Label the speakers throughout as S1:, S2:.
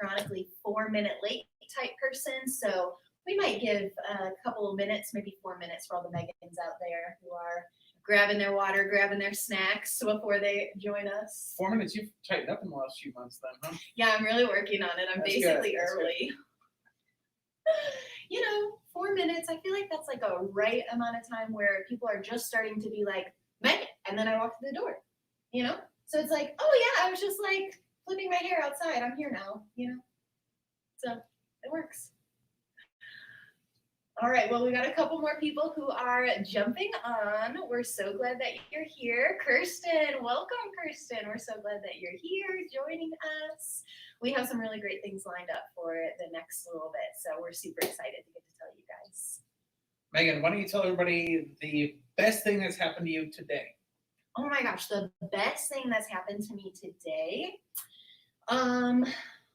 S1: chronically 4-minute late type person. So we might give a couple of minutes, maybe 4 minutes for all the Megans out there who are grabbing their water, grabbing their snacks before they join us.
S2: 4 minutes, you've tightened up in the last few months then, huh?
S1: Yeah, I'm really working on it. I'm
S2: That's
S1: basically
S2: good. That's
S1: early. You know, 4 minutes, I feel like that's like a right amount of time where people are just starting to be like, Megan, and then I walk through the door, you know? So it's like, oh yeah, I was just like flipping my hair outside. I'm here now, you know? So it works. All right, well, we got a couple more people who are jumping on. We're so glad that you're here. Kirsten, welcome, Kirsten. We're so glad that you're here joining us. We have some really great things lined up for the next little bit, so we're super excited to get to tell you guys.
S2: Megan, why don't you tell everybody the best thing that's happened to you today?
S1: Oh my gosh, the best thing that's happened to me today.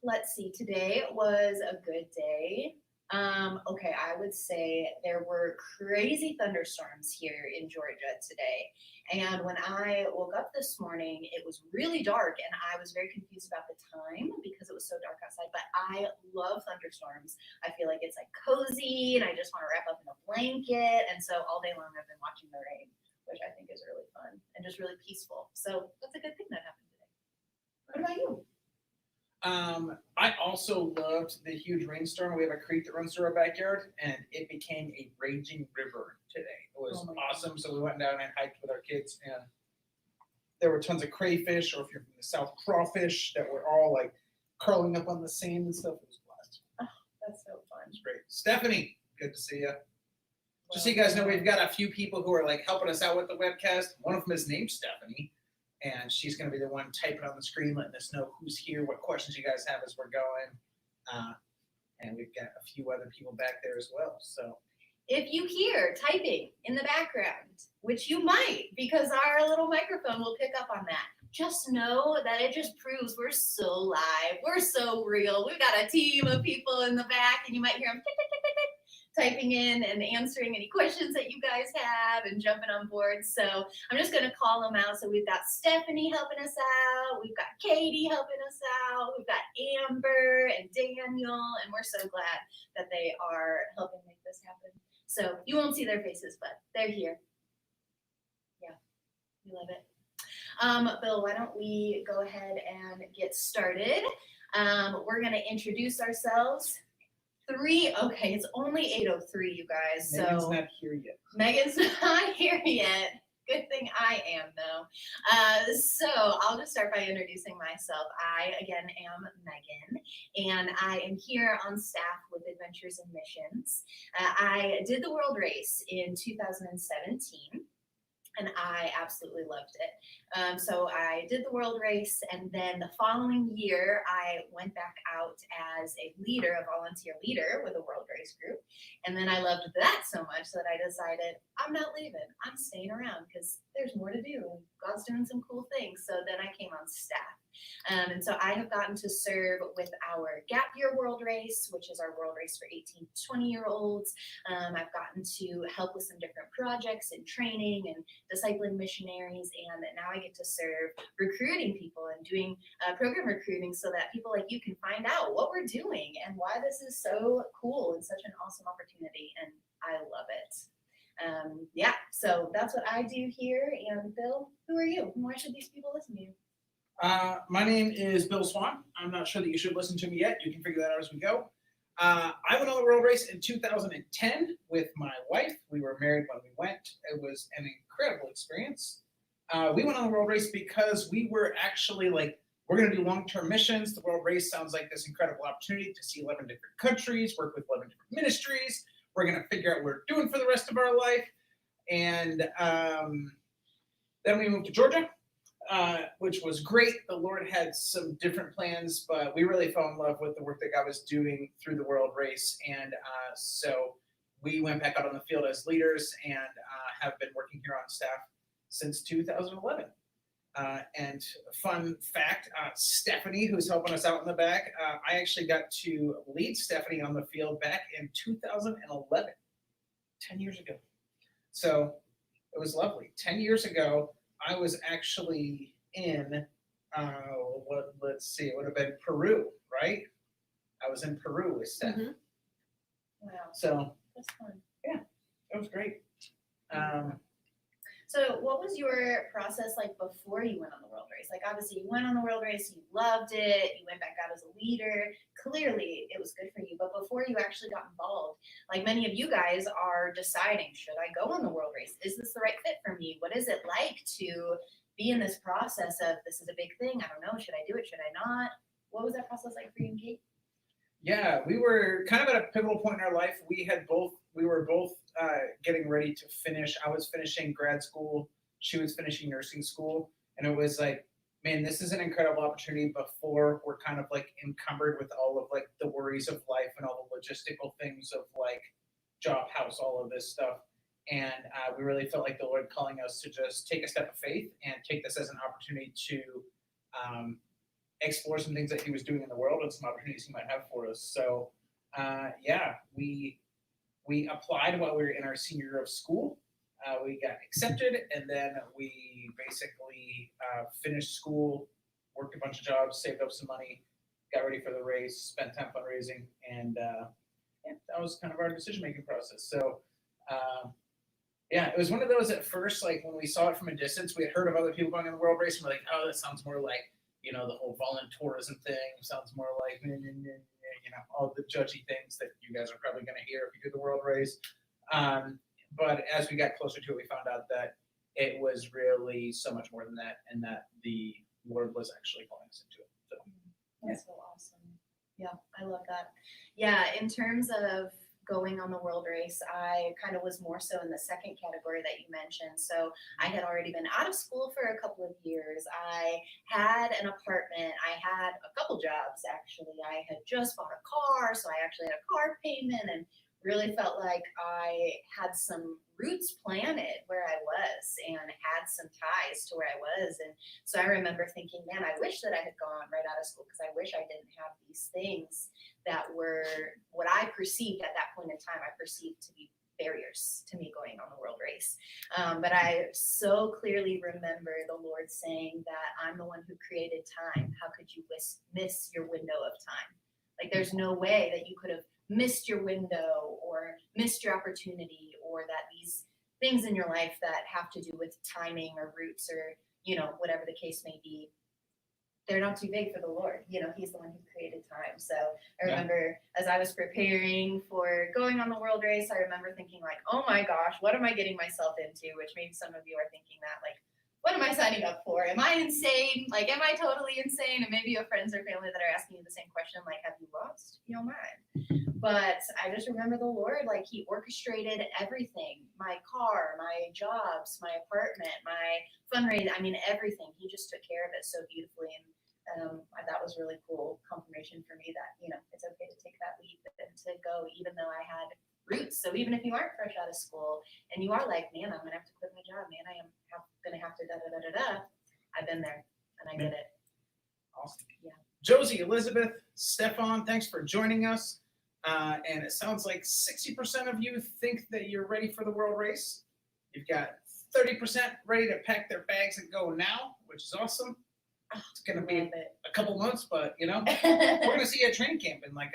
S1: Let's see, today was a good day. Okay, I would say there were crazy thunderstorms here in Georgia today. And when I woke up this morning, it was really dark and I was very confused about the time because it was so dark outside. But I love thunderstorms. I feel like it's like cozy and I just want to wrap up in a blanket. And so all day long I've been watching the rain, which I think is really fun and just really peaceful. So that's a good thing that happened today. What about you?
S2: I also loved the huge rainstorm. We have a creek that runs through our backyard, and it became a raging river today. It was awesome. So we went down and hiked with our kids, and there were tons of crayfish, or if you're from the south, crawfish that were all like curling up on the sand and stuff. It was a blast.
S1: Oh, that's so fun.
S2: It was great. Stephanie, good to see you. Just so you guys know, we've got a few people who are like helping us out with the webcast. One of them is named Stephanie. And she's going to be the one typing on the screen, letting us know who's here, what questions you guys have as we're going. And we've got a few other people back there as well. So
S1: if you hear typing in the background, which you might, because our little microphone will pick up on that, just know that it just proves we're so live. We're so real. We've got a team of people in the back, and you might hear them typing in and answering any questions that you guys have and jumping on board. So I'm just going to call them out. So we've got Stephanie helping us out. We've got Katie helping us out. We've got Amber and Daniel. And we're so glad that they are helping make this happen. So you won't see their faces, but they're here. Yeah, we love it. Bill, why don't we go ahead and get started? We're going to introduce ourselves. Okay, it's only 8:03, you guys.
S2: Megan's
S1: so
S2: not here yet.
S1: Megan's not here yet. Good thing I am, though. So I'll just start by introducing myself. I, again, am Megan, and I am here on staff with Adventures in Missions. I did the World Race in 2017. And I absolutely loved it. So I did the World Race, and then the following year, I went back out as a leader, a volunteer leader with a World Race group. And then I loved that so much that I decided, I'm not leaving. I'm staying around because there's more to do. God's doing some cool things. So then I came on staff. And so I have gotten to serve with our Gap Year World Race, which is our world race for 18 to 20-year-olds. I've gotten to help with some different projects and training and discipling missionaries. And now I get to serve recruiting people and doing program recruiting so that people like you can find out what we're doing and why this is so cool and such an awesome opportunity. And I love it. Yeah, so that's what I do here. And Bill, who are you? And why should these people listen to you?
S2: My name is Bill Swan. I'm not sure that you should listen to me yet. You can figure that out as we go. I went on the World Race in 2010 with my wife. We were married when we went. It was an incredible experience. We went on the World Race because we were actually like, we're going to do long-term missions. The World Race sounds like this incredible opportunity to see 11 different countries, work with 11 different ministries. We're going to figure out what we're doing for the rest of our life. And then we moved to Georgia. Which was great. The Lord had some different plans, but we really fell in love with the work that God was doing through the World Race. And so we went back out on the field as leaders and have been working here on staff since 2011. And fun fact, Stephanie, who's helping us out in the back, I actually got to lead Stephanie on the field back in 2011, 10 years ago. So it was lovely. 10 years ago, I was actually in, let's see, it would have been Peru, right? was in Peru with Steph.
S1: Mhm. Wow,
S2: So
S1: that's fun.
S2: it was great.
S1: So what was your process like before you went on the world race? Like obviously you went on the world race, you loved it, you went back out as a leader. Clearly it was good for you. But before you actually got involved, like many of you guys are deciding, should I go on the world race? Is this the right fit for me? What is it like to be in this process of this is a big thing? I don't know. Should I do it? Should I not? What was that process like for you and Kate?
S2: Yeah, we were kind of at a pivotal point in our life. We were both getting ready to finish. I was finishing grad school. She was finishing nursing school. And it was like, man, this is an incredible opportunity before we're kind of like encumbered with all of like the worries of life and all the logistical things of like job, house, all of this stuff. And we really felt like the Lord calling us to just take a step of faith and take this as an opportunity to explore some things that he was doing in the world and some opportunities he might have for us. So we applied while we were in our senior year of school. We got accepted, and then we basically finished school, worked a bunch of jobs, saved up some money, got ready for the race, spent time fundraising, and that was kind of our decision-making process. So it was one of those at first, like when we saw it from a distance, we had heard of other people going on the world race, and we're like, oh, that sounds more like, the whole voluntourism thing sounds more like, all the judgy things that you guys are probably going to hear if you do the world race. But as we got closer to it, we found out that it was really so much more than that, and that the Lord was actually calling us into it. So,
S1: That's so awesome. Yeah, I love that. Yeah, in terms of going on the world race, I kind of was more so in the second category that you mentioned. So I had already been out of school for a couple of years. I had an apartment. I had a couple jobs, actually. I had just bought a car, so I actually had a car payment and really felt like I had some roots planted where I was and had some ties to where I was. And so I remember thinking, man, I wish that I had gone right out of school because I wish I didn't have these things that were what I perceived at that point in time, I perceived to be barriers to me going on the world race. But I so clearly remember the Lord saying that I'm the one who created time. How could you miss your window of time? Like there's no way that you could have missed your window or missed your opportunity, or that these things in your life that have to do with timing or roots or, whatever the case may be, they're not too big for the Lord. He's the one who created time. So I remember as I was preparing for going on the world race, I remember thinking like, oh my gosh, what am I getting myself into? Which maybe some of you are thinking that like, what am I signing up for? Am I insane? Like, am I totally insane? And maybe you have friends or family that are asking you the same question, like, have you lost your mind? But I just remember the Lord, like he orchestrated everything, my car, my jobs, my apartment, my fundraising, everything. He just took care of it so beautifully. And that was really cool confirmation for me that, it's okay to take that leap and to go, even though I had roots. So even if you aren't fresh out of school and you are like, man, I'm going to have to quit my job, man, I am going to have to da-da-da-da-da. I've been there and I get it.
S2: Awesome.
S1: Yeah.
S2: Josie, Elizabeth, Stefan, thanks for joining us. And it sounds like 60% of you think that you're ready for the world race. You've got 30% ready to pack their bags and go now, which is awesome. It's going to be a couple months, but we're going to see you at training camp in like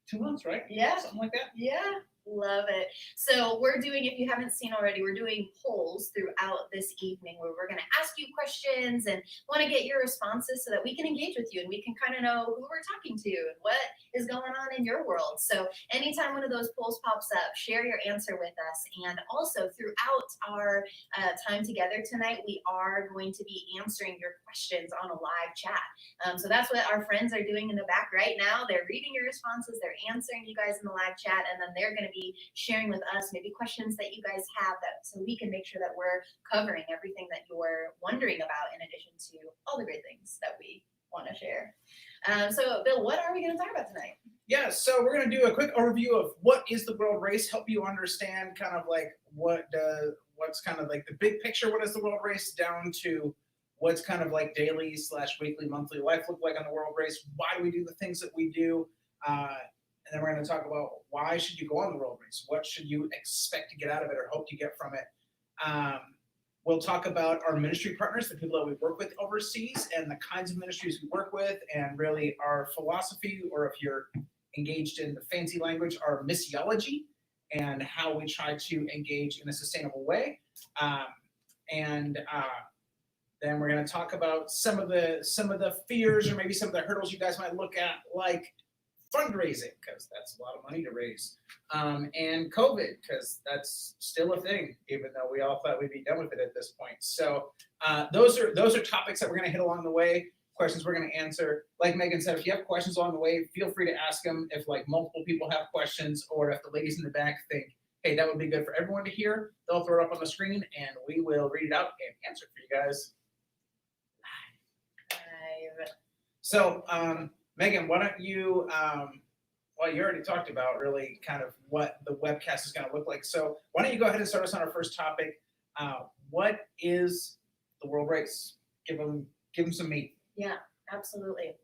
S2: 2 months, right?
S1: Yeah.
S2: Something like that.
S1: Yeah. Love it. So we're doing, if you haven't seen already, we're doing polls throughout this evening where we're going to ask you questions and want to get your responses so that we can engage with you and we can kind of know who we're talking to and what is going on in your world. So anytime one of those polls pops up, share your answer with us. And also throughout our time together tonight, we are going to be answering your questions on a live chat. So that's what our friends are doing in the back right now. They're reading your responses, they're answering you guys in the live chat, and then they're going to be sharing with us maybe questions that you guys have so we can make sure that we're covering everything that you're wondering about in addition to all the great things that we want to share. So Bill, what are we going to talk about tonight?
S2: Yeah, so we're going to do a quick overview of what is the world race, help you understand kind of like what's kind of like the big picture, what is the world race, down to what's kind of like daily / weekly, monthly life look like on the world race, why do we do the things that we do, and then we're going to talk about why should you go on the world race? What should you expect to get out of it or hope to get from it? We'll talk about our ministry partners, the people that we work with overseas, and the kinds of ministries we work with, and really our philosophy, or if you're engaged in the fancy language, our missiology, and how we try to engage in a sustainable way. And then we're going to talk about some of the fears, or maybe some of the hurdles you guys might look at, like fundraising, because that's a lot of money to raise, and COVID, because that's still a thing, even though we all thought we'd be done with it at this point. So those are topics that we're going to hit along the way, questions we're going to answer. Like Megan said, if you have questions along the way, feel free to ask them. If like multiple people have questions, or if the ladies in the back think, hey, that would be good for everyone to hear, they'll throw it up on the screen and we will read it out and answer it for you guys. So, Megan, why don't you, well, you already talked about really kind of what the webcast is going to look like. So why don't you go ahead and start us on our first topic. What is the world race? Give them some meat.
S1: Yeah, absolutely.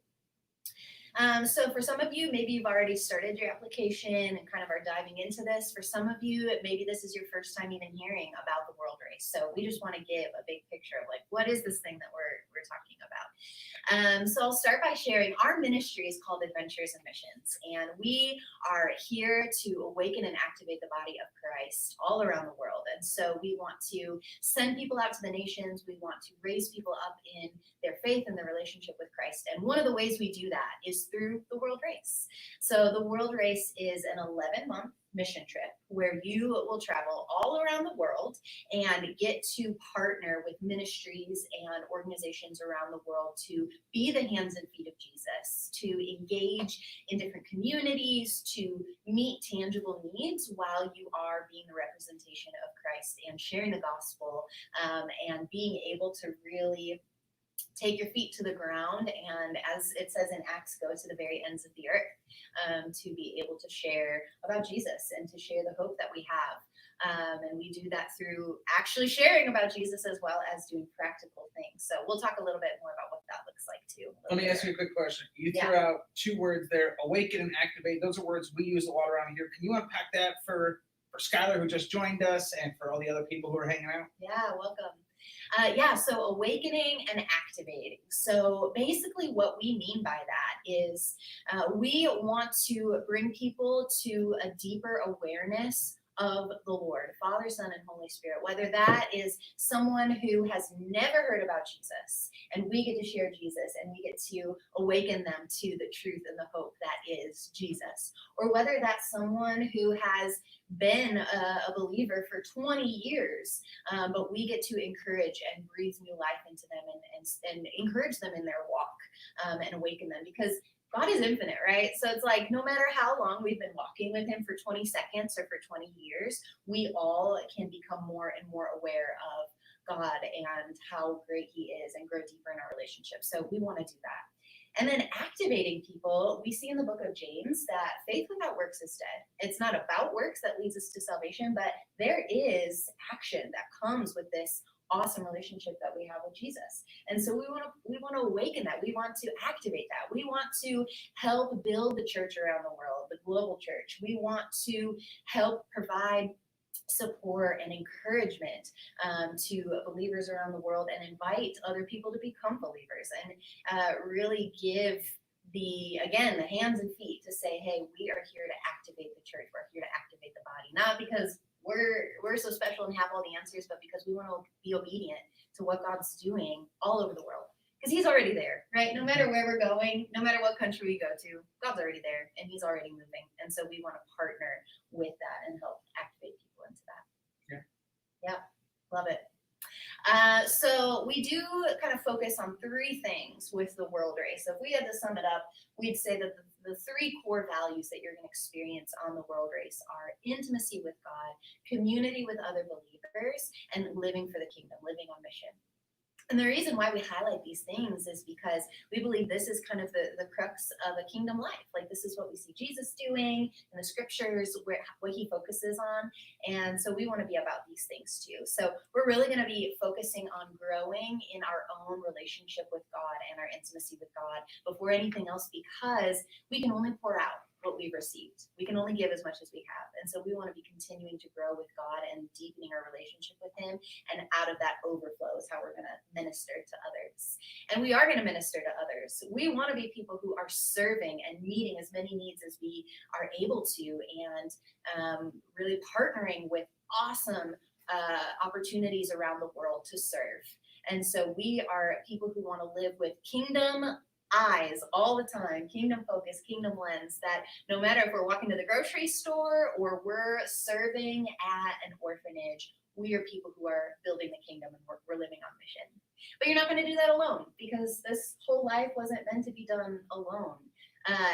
S1: So for some of you, maybe you've already started your application and kind of are diving into this. For some of you, maybe this is your first time even hearing about the world race. So we just want to give a big picture of like, what is this thing that we're talking about? So I'll start by sharing our ministry is called Adventures and Missions, and we are here to awaken and activate the body of Christ all around the world. And so we want to send people out to the nations. We want to raise people up in their faith and their relationship with Christ. And one of the ways we do that is through the World Race. So the World Race is an 11-month mission trip where you will travel all around the world and get to partner with ministries and organizations around the world to be the hands and feet of Jesus, to engage in different communities, to meet tangible needs while you are being the representation of Christ and sharing the gospel, and being able to really take your feet to the ground, and as it says in Acts, go to the very ends of the earth, to be able to share about Jesus and to share the hope that we have. And we do that through actually sharing about Jesus as well as doing practical things. So we'll talk a little bit more about what that looks like too.
S2: Let me ask you a quick question. You threw out two words there, awaken and activate. Those are words we use a lot around here. Can you unpack that for Skylar, who just joined us, and for all the other people who are hanging out?
S1: Yeah, welcome. So awakening and activating. So basically what we mean by that is we want to bring people to a deeper awareness of the Lord, Father, Son, and Holy Spirit, whether that is someone who has never heard about Jesus, and we get to share Jesus, and we get to awaken them to the truth and the hope that is Jesus, or whether that's someone who has been a believer for 20 years, but we get to encourage and breathe new life into them and encourage them in their walk, and awaken them, because God is infinite, right? So it's like, no matter how long we've been walking with him, for 20 seconds or for 20 years, we all can become more and more aware of God and how great he is, and grow deeper in our relationship. So we want to do that. And then activating people, we see in the book of James that faith without works is dead. It's not about works that leads us to salvation, but there is action that comes with this awesome relationship that we have with Jesus. And so we want to awaken that. We want to activate that. We want to help build the church around the world, the global church. We want to help provide support and encouragement to believers around the world, and invite other people to become believers, and really give the hands and feet to say, hey, we are here to activate the church. We're here to activate the body, not because we're so special and have all the answers, but because we want to be obedient to what God's doing all over the world, because he's already there, right? No matter where we're going, no matter what country we go to, God's already there and he's already moving. And so we want to partner with that and help activate people into that. Yeah, love it. So we do kind of focus on three things with the World Race. So if we had to sum it up, we'd say that the three core values that you're going to experience on the World Race are intimacy with God, community with other believers, and living for the kingdom, living on mission. And the reason why we highlight these things is because we believe this is kind of the crux of a kingdom life. Like, this is what we see Jesus doing in the scriptures, what he focuses on. And so we want to be about these things too. So we're really going to be focusing on growing in our own relationship with God and our intimacy with God before anything else, because we can only pour out what we've received. We can only give as much as we have. And so we want to be continuing to grow with God and deepening our relationship with him. And out of that overflow is how we're going to minister to others. And we are going to minister to others. We want to be people who are serving and meeting as many needs as we are able to, and really partnering with awesome opportunities around the world to serve. And so we are people who want to live with kingdom eyes all the time, kingdom focus, kingdom lens, that no matter if we're walking to the grocery store or we're serving at an orphanage, we are people who are building the kingdom, and we're living on mission. But you're not going to do that alone, because this whole life wasn't meant to be done alone.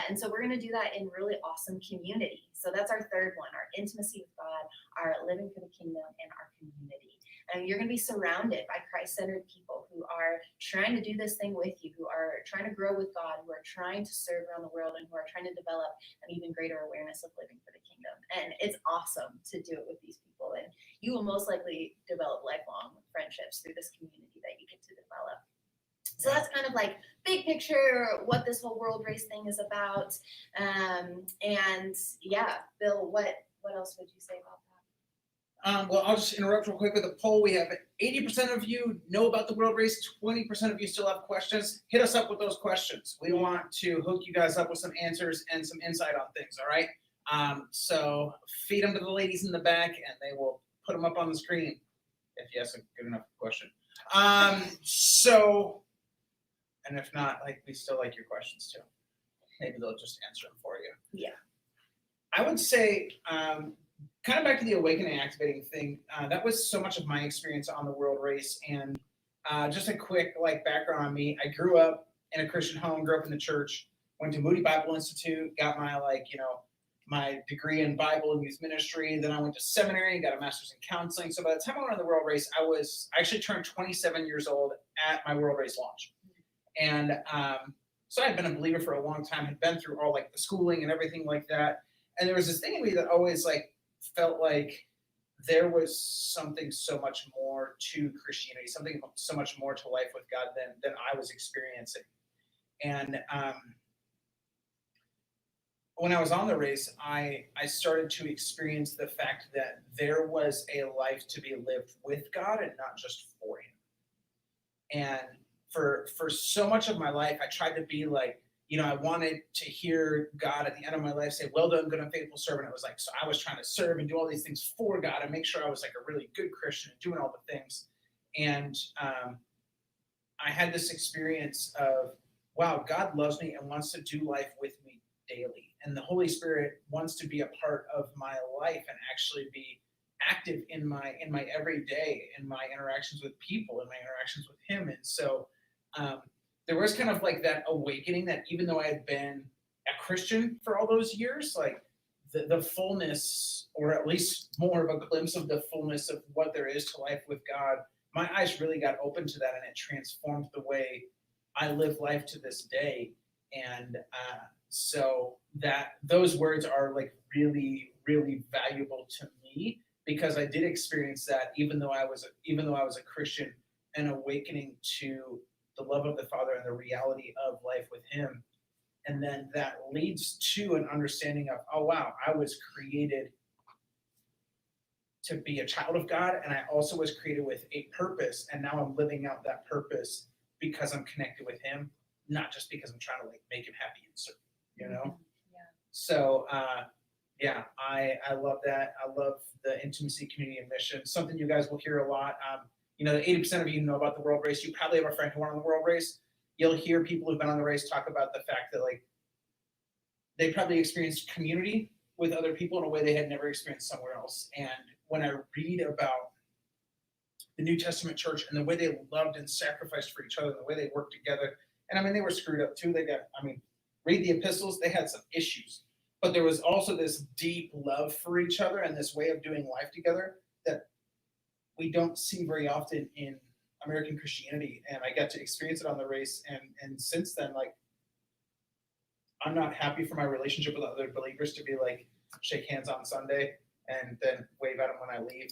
S1: And so we're going to do that in really awesome community. So that's our third one, our intimacy with God, our living for the kingdom, and our community. And you're going to be surrounded by Christ-centered people who are trying to do this thing with you, who are trying to grow with God, who are trying to serve around the world, and who are trying to develop an even greater awareness of living for the kingdom. And it's awesome to do it with these people. And you will most likely develop lifelong friendships through this community that you get to develop. So that's kind of like big picture what this whole world race thing is about. And yeah, Bill, what else would you say about that?
S2: Well, I'll just interrupt real quick with a poll. We have 80% of you know about the world race, 20% of you still have questions. Hit us up with those questions. We want to hook you guys up with some answers and some insight on things, all right? So feed them to the ladies in the back, and they will put them up on the screen if you ask a good enough question. And if not, like, we still like your questions too. Maybe they'll just answer them for you.
S1: Yeah.
S2: I would say, kind of back to the awakening activating thing, that was so much of my experience on the world race. And just a quick background on me. I grew up in a Christian home, grew up in the church, went to Moody Bible Institute, got my my degree in Bible and youth ministry. Then I went to seminary and got a master's in counseling. So by the time I went on the world race, I actually turned 27 years old at my world race launch. And so I had been a believer for a long time, had been through all the schooling and everything like that. And there was this thing in me that always felt like there was something so much more to Christianity, something so much more to life with God than I was experiencing. And when I was on the race, I started to experience the fact that there was a life to be lived with God and not just for him. And for so much of my life, I tried to be I wanted to hear God at the end of my life say, "Well done, good and faithful servant." It was so I was trying to serve and do all these things for God and make sure I was a really good Christian and doing all the things. And I had this experience of, wow, God loves me and wants to do life with me daily. And the Holy Spirit wants to be a part of my life and actually be active in my everyday, in my interactions with people, in my interactions with him. And so there was kind of that awakening that even though I had been a Christian for all those years, the fullness, or at least more of a glimpse of the fullness of what there is to life with God, my eyes really got open to that, and it transformed the way I live life to this day. And so that those words are really, really valuable to me, because I did experience that even though I was a Christian, an awakening to the love of the Father and the reality of life with him. And then that leads to an understanding of, oh wow, I was created to be a child of God, and I also was created with a purpose, and now I'm living out that purpose because I'm connected with him, not just because I'm trying to make him happy and serve,
S1: Yeah.
S2: So I love that. I love the intimacy, community, and mission. Something you guys will hear a lot. The 80% of you know about the world race. You probably have a friend who went on the world race. You'll hear people who've been on the race talk about the fact that they probably experienced community with other people in a way they had never experienced somewhere else. And when I read about the New Testament church and the way they loved and sacrificed for each other, the way they worked together, and they were screwed up too. Read the epistles, they had some issues, but there was also this deep love for each other and this way of doing life together that we don't see very often in American Christianity. And I got to experience it on the race. And since then, I'm not happy for my relationship with other believers to be shake hands on Sunday and then wave at them when I leave.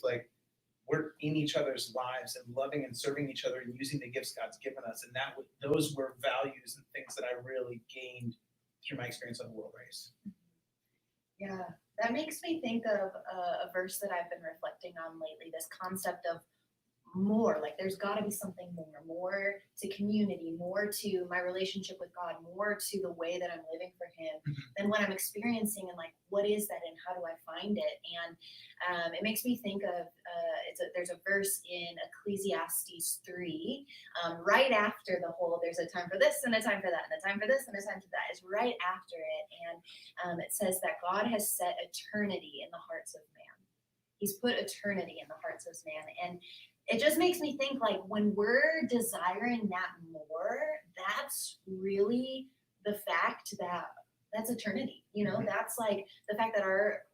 S2: We're in each other's lives and loving and serving each other and using the gifts God's given us. And those were values and things that I really gained through my experience on the world race.
S1: Yeah, that makes me think of a verse that I've been reflecting on lately, this concept of more. Like there's got to be something more to community, more to my relationship with God, more to the way that I'm living for Him than what I'm experiencing. And like, what is that, and how do I find it? And it makes me think of there's a verse in Ecclesiastes 3, right after the whole there's a time for this and a time for that and a time for this and a time for that. It's right after it, and it says that God has set eternity in the hearts of man. He's put eternity in the hearts of man. And it just makes me think, like, when we're desiring that more, that's really the fact that that's eternity. That's like the fact that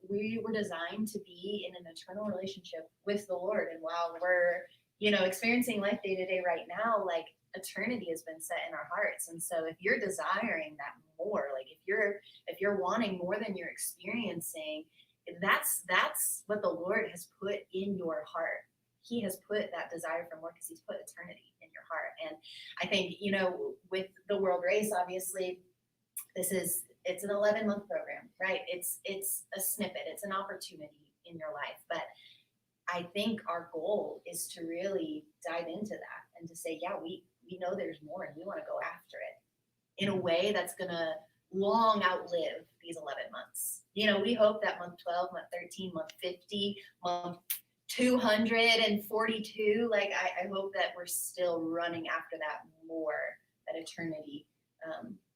S1: we were designed to be in an eternal relationship with the Lord. And while we're, experiencing life day to day right now, like eternity has been set in our hearts. And so if you're desiring that more, like if you're wanting more than you're experiencing, that's what the Lord has put in your heart. He has put that desire for more because He's put eternity in your heart. And I think, with the world race, obviously, it's an 11-month program, right? It's a snippet, it's an opportunity in your life. But I think our goal is to really dive into that and to say, yeah, we know there's more and we want to go after it in a way that's going to long outlive these 11 months. We hope that month 12, month 13, month 50, month 242, like I hope that we're still running after that more, that eternity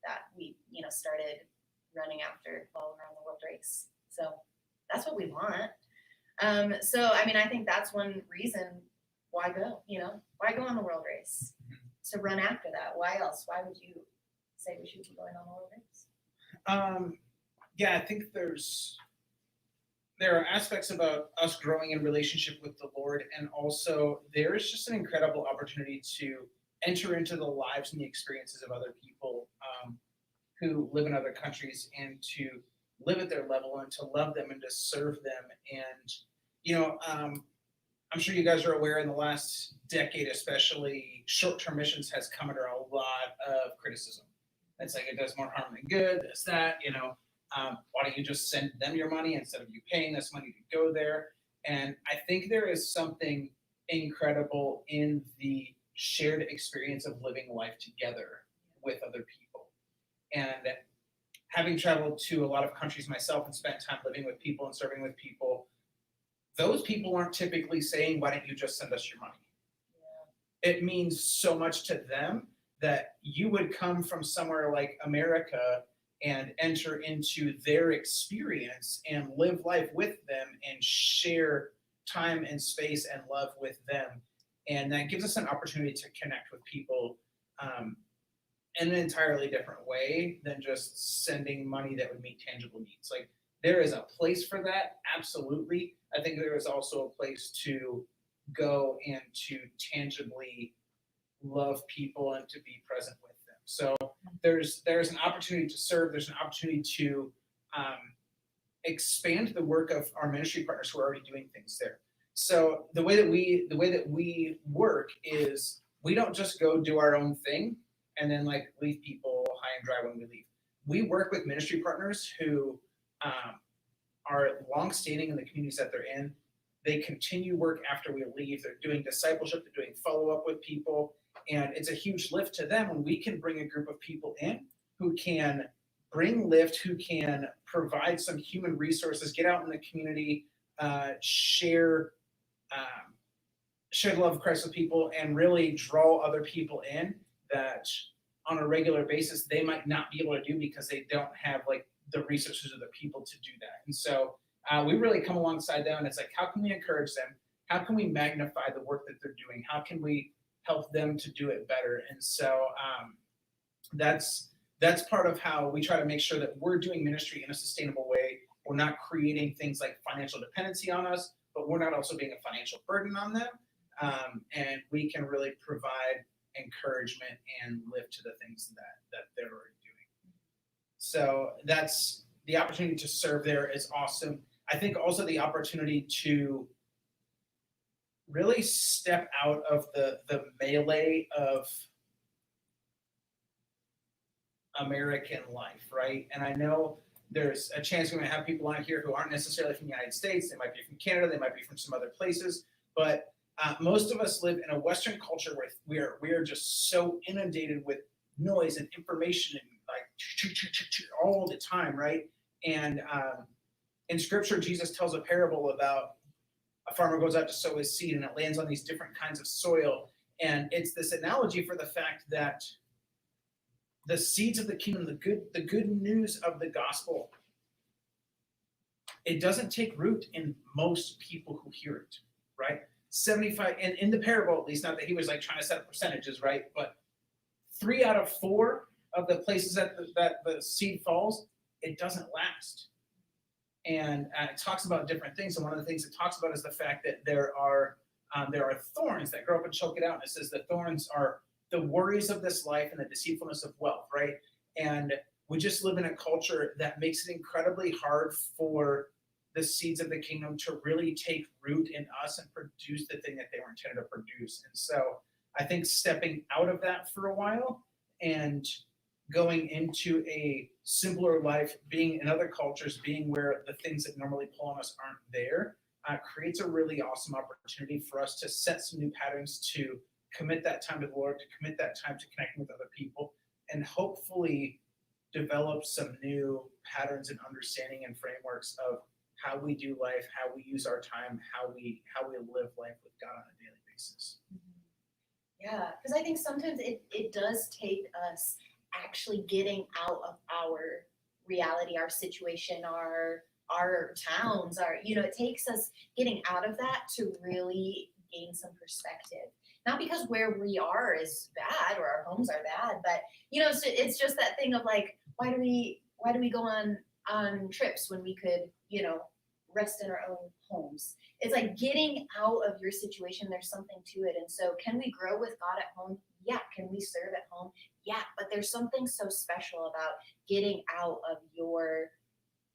S1: that we started running after all around the world race. So that's what we want. So I mean, I think that's one reason why go. Why go on the world race? To run after that. Why else? Why would you say we should be going on the world race?
S2: Yeah, I think there are aspects about us growing in relationship with the Lord, and also there is just an incredible opportunity to enter into the lives and the experiences of other people who live in other countries, and to live at their level and to love them and to serve them. And I'm sure you guys are aware, in the last decade especially, short-term missions has come under a lot of criticism. It's like it does more harm than good, this, that, why don't you just send them your money instead of you paying this money to go there? And I think there is something incredible in the shared experience of living life together with other people. And having traveled to a lot of countries myself and spent time living with people and serving with people, those people aren't typically saying, why don't you just send us your money? Yeah. It means so much to them that you would come from somewhere like America and enter into their experience and live life with them and share time and space and love with them. And that gives us an opportunity to connect with people in an entirely different way than just sending money that would meet tangible needs. Like, there is a place for that, absolutely. I think there is also a place to go and to tangibly love people and to be present with them. So there's an opportunity to serve. There's an opportunity to expand the work of our ministry partners who are already doing things there. So the way that we work is we don't just go do our own thing and then like leave people high and dry when we leave. We work with ministry partners who are longstanding in the communities that they're in. They continue work after we leave. They're doing discipleship. They're doing follow-up with people. And it's a huge lift to them when we can bring a group of people in who can bring lift, who can provide some human resources, get out in the community, share the love of Christ with people, and really draw other people in that on a regular basis they might not be able to do because they don't have like the resources or the people to do that. And so we really come alongside them, and it's like, how can we encourage them? How can we magnify the work that they're doing? How can we help them to do it better? And so that's part of how we try to make sure that we're doing ministry in a sustainable way. We're not creating things like financial dependency on us, but we're not also being a financial burden on them. And we can really provide encouragement and live to the things that they're already doing. So that's the opportunity to serve there is awesome. I think also the opportunity to really step out of the melee of American life, right? And I know there's a chance we're going to have people on here who aren't necessarily from the United States. They might be from Canada. They might be from some other places. But most of us live in a Western culture where we are just so inundated with noise and information and like all the time, right? And in Scripture, Jesus tells a parable about a farmer goes out to sow his seed, and it lands on these different kinds of soil. And it's this analogy for the fact that the seeds of the kingdom, the good news of the gospel, it doesn't take root in most people who hear it, right? 75, and in the parable, at least, not that he was like trying to set up percentages, right? But 3 out of 4 of the places that the seed falls, it doesn't last. And it talks about different things. And one of the things it talks about is the fact that there are thorns that grow up and choke it out. And it says the thorns are the worries of this life and the deceitfulness of wealth, right? And we just live in a culture that makes it incredibly hard for the seeds of the kingdom to really take root in us and produce the thing that they were intended to produce. And so I think stepping out of that for a while and going into a simpler life, being in other cultures, being where the things that normally pull on us aren't there, creates a really awesome opportunity for us to set some new patterns, to commit that time to the Lord, to commit that time to connecting with other people, and hopefully develop some new patterns and understanding and frameworks of how we do life, how we use our time, how we live life with God on a daily basis.
S1: Yeah, because I think sometimes it does take us actually getting out of our reality, our situation, our towns, it takes us getting out of that to really gain some perspective. Not because where we are is bad or our homes are bad, but it's just that thing of like, why do we go on trips when we could, rest in our own homes? It's like getting out of your situation. There's something to it. And so can we grow with God at home? Yeah. Can we serve at home? Yeah. But there's something so special about getting out of your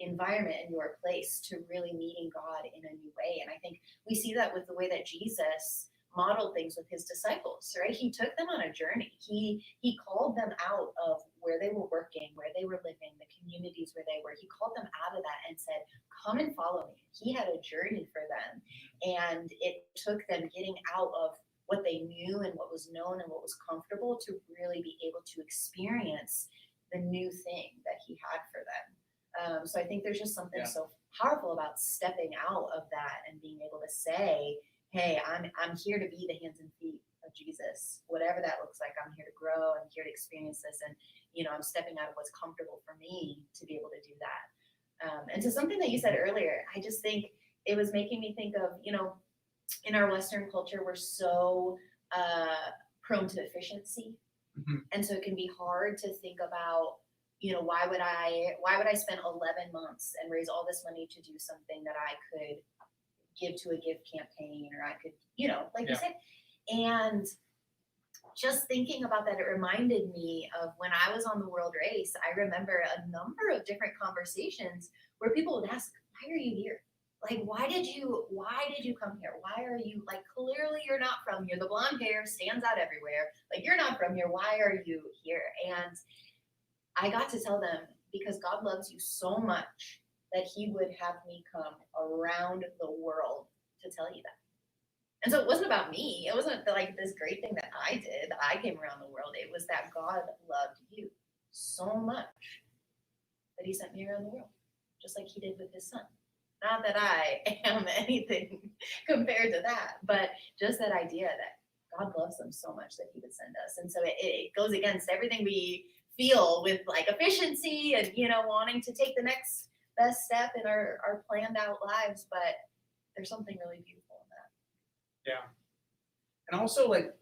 S1: environment and your place to really meeting God in a new way. And I think we see that with the way that Jesus modeled things with his disciples, right? He took them on a journey. He called them out of where they were working, where they were living, the communities where they were. He called them out of that and said, come and follow me. He had a journey for them. And it took them getting out of what they knew and what was known and what was comfortable to really be able to experience the new thing that he had for them. So I think there's just something so powerful about stepping out of that and being able to say, hey, I'm here to be the hands and feet of Jesus, whatever that looks like. I'm here to grow. I'm here to experience this. And, I'm stepping out of what's comfortable for me to be able to do that. And so something that you said earlier, I just think it was making me think of, in our Western culture, we're so prone to efficiency.
S2: Mm-hmm.
S1: And so it can be hard to think about, why would I spend 11 months and raise all this money to do something that I could give to a gift campaign, or I could, like you said. And just thinking about that, it reminded me of when I was on the world race. I remember a number of different conversations where people would ask, why are you here? Like, why did you come here? Why are you, like, clearly you're not from here. The blonde hair stands out everywhere. Like, you're not from here. Why are you here? And I got to tell them, because God loves you so much that he would have me come around the world to tell you that. And so it wasn't about me. It wasn't like this great thing that I did. I came around the world. It was that God loved you so much that he sent me around the world, just like he did with his son. Not that I am anything compared to that, but just that idea that God loves them so much that he would send us. And so it goes against everything we feel with like efficiency and, wanting to take the next best step in our planned out lives. But there's something really beautiful in that.
S2: Yeah. And also, like,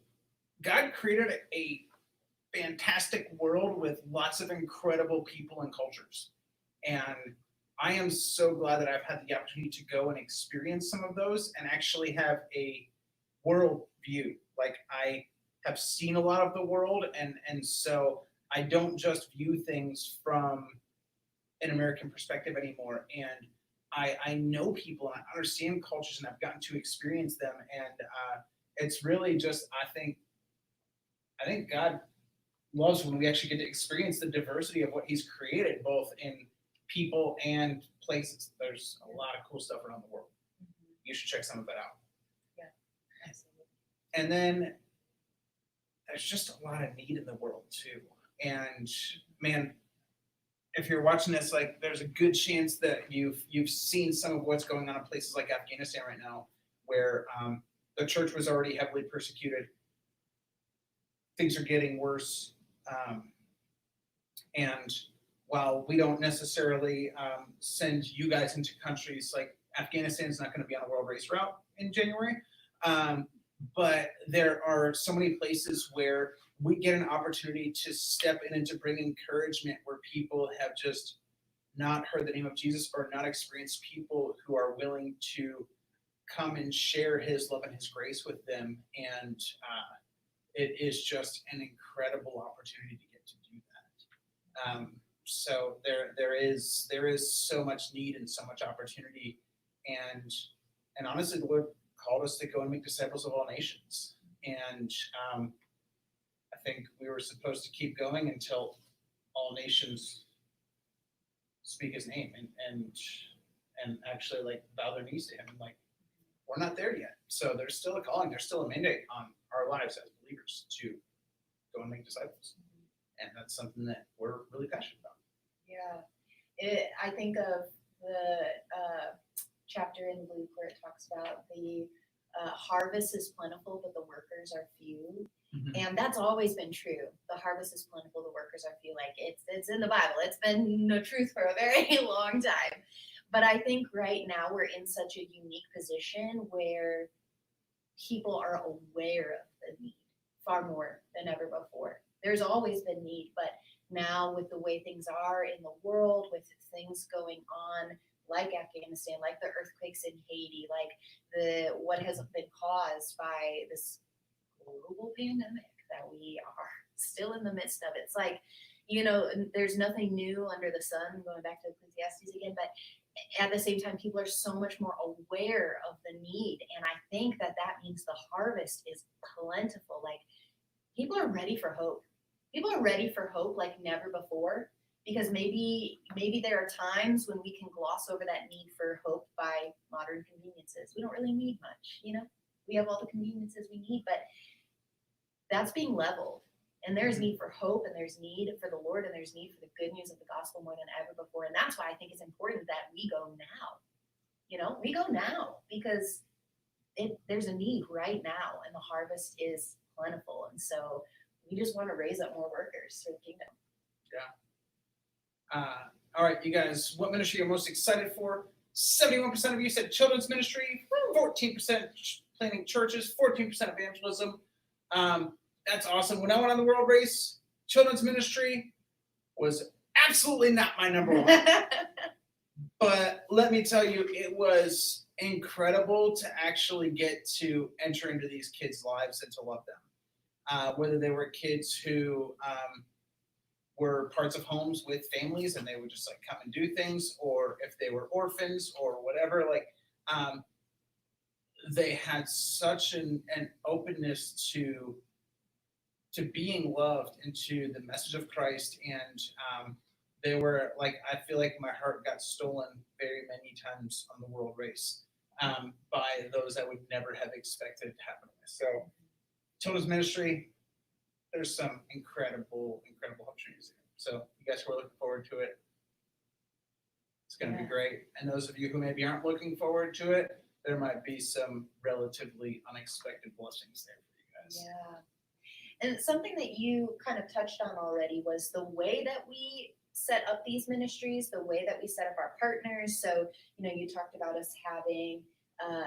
S2: God created a fantastic world with lots of incredible people and cultures. And I am so glad that I've had the opportunity to go and experience some of those and actually have a world view. Like, I have seen a lot of the world, and so I don't just view things from an American perspective anymore. And I know people and I understand cultures and I've gotten to experience them. And it's really just, I think God loves when we actually get to experience the diversity of what he's created, both in people and places. There's a lot of cool stuff around the world. You should check some of that out.
S1: Yeah, absolutely.
S2: And then there's just a lot of need in the world too. And man, if you're watching this, like there's a good chance that you've seen some of what's going on in places like Afghanistan right now, where the church was already heavily persecuted. Things are getting worse. And while we don't necessarily send you guys into countries like Afghanistan is not going to be on a world race route in January, but there are so many places where we get an opportunity to step in and to bring encouragement where people have just not heard the name of Jesus or not experienced people who are willing to come and share his love and his grace with them. And it is just an incredible opportunity to get to do that. So there is so much need and so much opportunity. And honestly, the Lord called us to go and make disciples of all nations. And I think we were supposed to keep going until all nations speak his name and actually like bow their knees to him. Like, we're not there yet. So there's still a calling, there's still a mandate on our lives as believers to go and make disciples. And that's something that we're really passionate about.
S1: Yeah. I think of the chapter in Luke where it talks about the harvest is plentiful, but the workers are few. And that's always been true. The harvest is plentiful, the workers are few. Like it's in the Bible. It's been the truth for a very long time. But I think right now we're in such a unique position where people are aware of the need far more than ever before. There's always been need, but now with the way things are in the world, with things going on like Afghanistan, like the earthquakes in Haiti, like what has been caused by this global pandemic that we are still in the midst of. It's like, there's nothing new under the sun, going back to Ecclesiastes again, but at the same time, people are so much more aware of the need. And I think that means the harvest is plentiful. Like, people are ready for hope. People are ready for hope like never before, because maybe there are times when we can gloss over that need for hope by modern conveniences. We don't really need much, we have all the conveniences we need, but that's being leveled. And there's need for hope, and there's need for the Lord, and there's need for the good news of the gospel more than ever before. And that's why I think it's important that we go now. We go now because there's a need right now, and the harvest is plentiful. And so we just want to raise up more workers for the kingdom.
S2: Yeah. All right, you guys, what ministry are you most excited for? 71% of you said children's ministry, 14% planning churches, 14% evangelism. That's awesome. When I went on the world race, children's ministry was absolutely not my number one. But let me tell you, it was incredible to actually get to enter into these kids' lives and to love them. Whether they were kids who were parts of homes with families and they would just like come and do things, or if they were orphans or whatever, like they had such an openness to being loved and to the message of Christ. And they were like, I feel like my heart got stolen very many times on the world race by those I would never have expected to happen with. So children's ministry, there's some incredible opportunities there. So you guys who are looking forward to it, it's going to be great. And those of you who maybe aren't looking forward to it, there might be some relatively unexpected blessings there for you guys.
S1: Yeah. And something that you kind of touched on already was the way that we set up these ministries, the way that we set up our partners. So, you talked about us having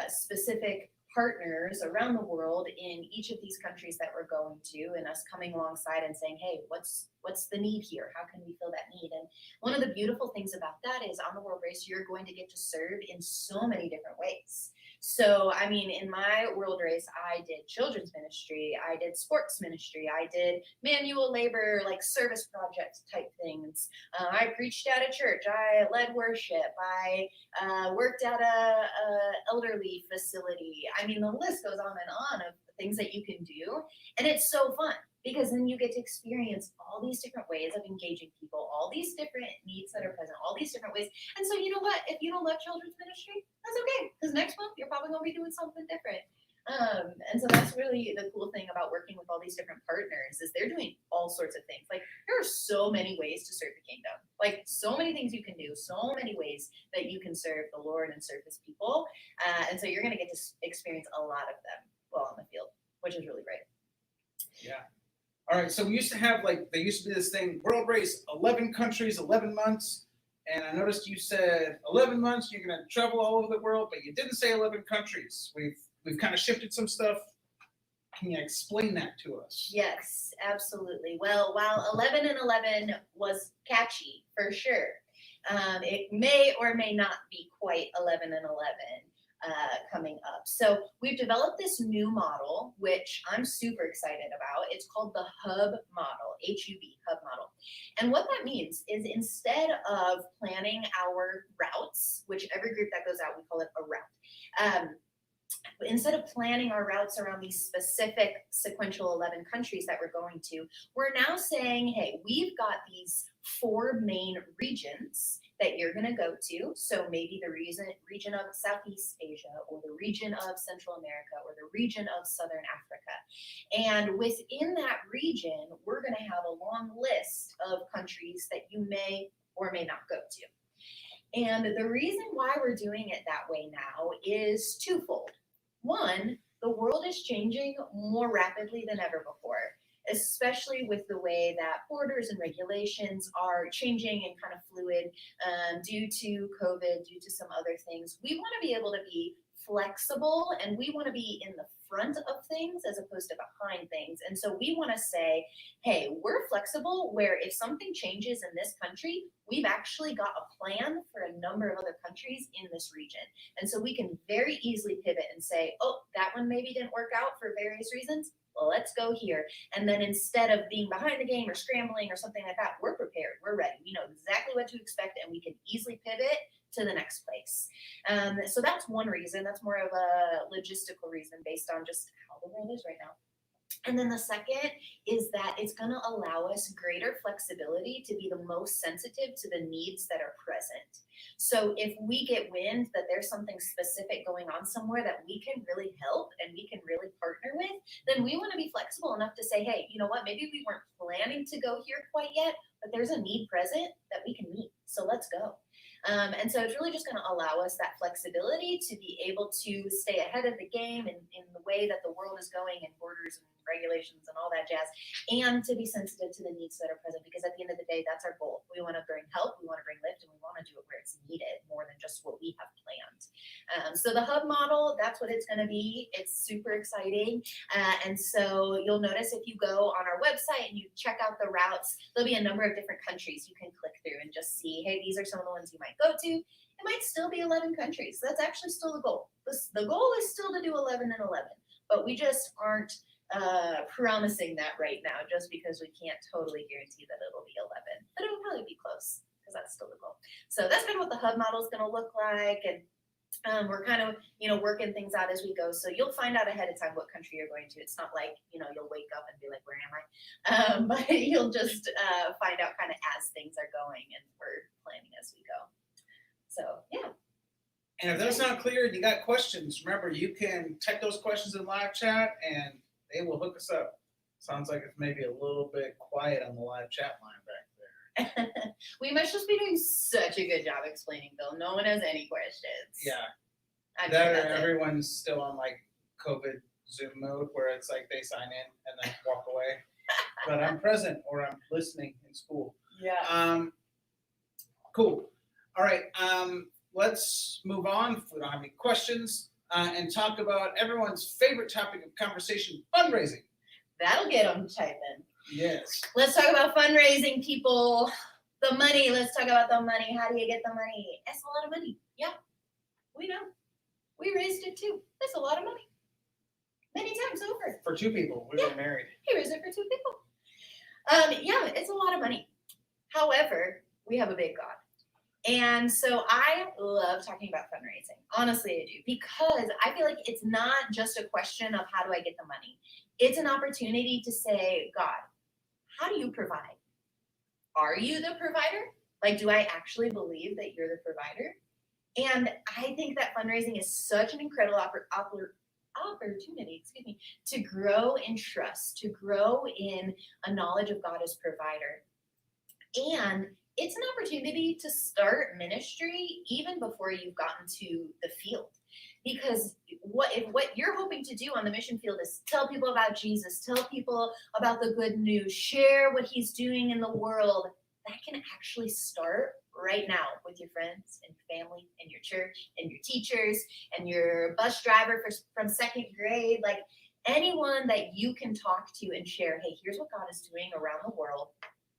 S1: specific partners around the world in each of these countries that we're going to, and us coming alongside and saying, hey, what's the need here? How can we fill that need? And one of the beautiful things about that is on the world race, you're going to get to serve in so many different ways. So, I mean, in my world race, I did children's ministry, I did sports ministry, I did manual labor, like service project type things. I preached at a church, I led worship, I worked at a elderly facility. I mean, the list goes on and on of things that you can do, and it's so fun. because then you get to experience all these different ways of engaging people, all these different needs that are present, all these different ways. And so, you know what? If you don't love children's ministry, that's okay, because next month you're probably going to be doing something different. And so that's really the cool thing about working with all these different partners is they're doing all sorts of things. Like there are so many ways to serve the kingdom, like so many things you can do, so many ways that you can serve the Lord and serve his people. And so you're going to get to experience a lot of them while in the field, which is really great.
S2: Yeah. All right. So we used to have they used to do this thing, World Race, 11 countries, 11 months. And I noticed you said 11 months, you're going to travel all over the world, but you didn't say 11 countries. We've kind of shifted some stuff. Can you explain that to us?
S1: Yes, absolutely. Well, while 11 and 11 was catchy for sure, it may or may not be quite 11 and 11 coming up. So we've developed this new model, which I'm super excited about. It's called the HUB model, H-U-B, HUB model. And what that means is instead of planning our routes, which every group that goes out, we call it a route. Instead of planning our routes around these specific sequential 11 countries that we're going to, we're now saying, hey, we've got these 4 main regions that you're going to go to. So maybe the region of Southeast Asia, or the region of Central America, or the region of Southern Africa. And within that region, we're going to have a long list of countries that you may or may not go to. And the reason why we're doing it that way now is twofold. One, the world is changing more rapidly than ever before, especially with the way that borders and regulations are changing and kind of fluid due to COVID, due to some other things. We want to be able to be flexible, and we want to be in the front of things as opposed to behind things. And so we want to say, hey, we're flexible where if something changes in this country, we've actually got a plan for a number of other countries in this region. And so we can very easily pivot and say, oh, that one maybe didn't work out for various reasons. Well, let's go here. And then instead of being behind the game or scrambling or something like that, we're prepared. We're ready. We know exactly what to expect, and we can easily pivot to the next place. So that's one reason. That's more of a logistical reason based on just how the world is right now. And then the second is that it's going to allow us greater flexibility to be the most sensitive to the needs that are present. So if we get wind that there's something specific going on somewhere that we can really help and we can really partner with, then we want to be flexible enough to say, hey, you know what, maybe we weren't planning to go here quite yet, but there's a need present that we can meet. So let's go. And so it's really just going to allow us that flexibility to be able to stay ahead of the game in the way that the world is going, and borders and regulations and all that jazz, and to be sensitive to the needs that are present, because at the end of the day, that's our goal. We want to bring help, we want to bring lift, and we want to do it where it's needed more than just what we have planned. So the hub model, that's what it's going to be. It's super exciting. And so you'll notice if you go on our website and you check out the routes, there'll be a number of different countries you can click through and just see, hey, these are some of the ones you might go to. It might still be 11 countries. That's actually still the goal. The goal is still to do 11 and 11, but we just aren't promising that right now, just because we can't totally guarantee that it'll be 11, but it'll probably be close, because that's still the goal. So that's kind of what the hub model is going to look like, and we're kind of working things out as we go. So you'll find out ahead of time what country you're going to. It's not like you'll wake up and be like, where am I? But you'll just find out kind of as things are going, and we're planning as we go. So yeah.
S2: And if that's not clear and you got questions, remember, you can type those questions in live chat and they will hook us up. Sounds like it's maybe a little bit quiet on the live chat line back there.
S1: We must just be doing such a good job explaining, Bill. No one has any questions.
S2: Yeah. That everyone's still on COVID Zoom mode, where it's like they sign in and then walk away. But I'm present, or I'm listening in school.
S1: Yeah.
S2: Cool. All right. Let's move on, if we don't have any questions, and talk about everyone's favorite topic of conversation, fundraising.
S1: That'll get them typing.
S2: Yes.
S1: Let's talk about fundraising, people. The money. Let's talk about the money. How do you get the money? It's a lot of money. Yeah, we know. We raised it too. That's a lot of money. Many times over.
S2: For 2 people. We were married.
S1: He raised it for 2 people. Yeah, it's a lot of money. However, we have a big God. And so I love talking about fundraising. Honestly, I do, because I feel like it's not just a question of how do I get the money. It's an opportunity to say, God, how do you provide? Are you the provider? Like, do I actually believe that you're the provider? And I think that fundraising is such an incredible opportunity, to grow in trust, to grow in a knowledge of God as provider. And it's an opportunity to start ministry even before you've gotten to the field. Because what you're hoping to do on the mission field is tell people about Jesus, tell people about the good news, share what he's doing in the world, that can actually start right now with your friends and family and your church and your teachers and your bus driver from second grade. Like, anyone that you can talk to and share, hey, here's what God is doing around the world.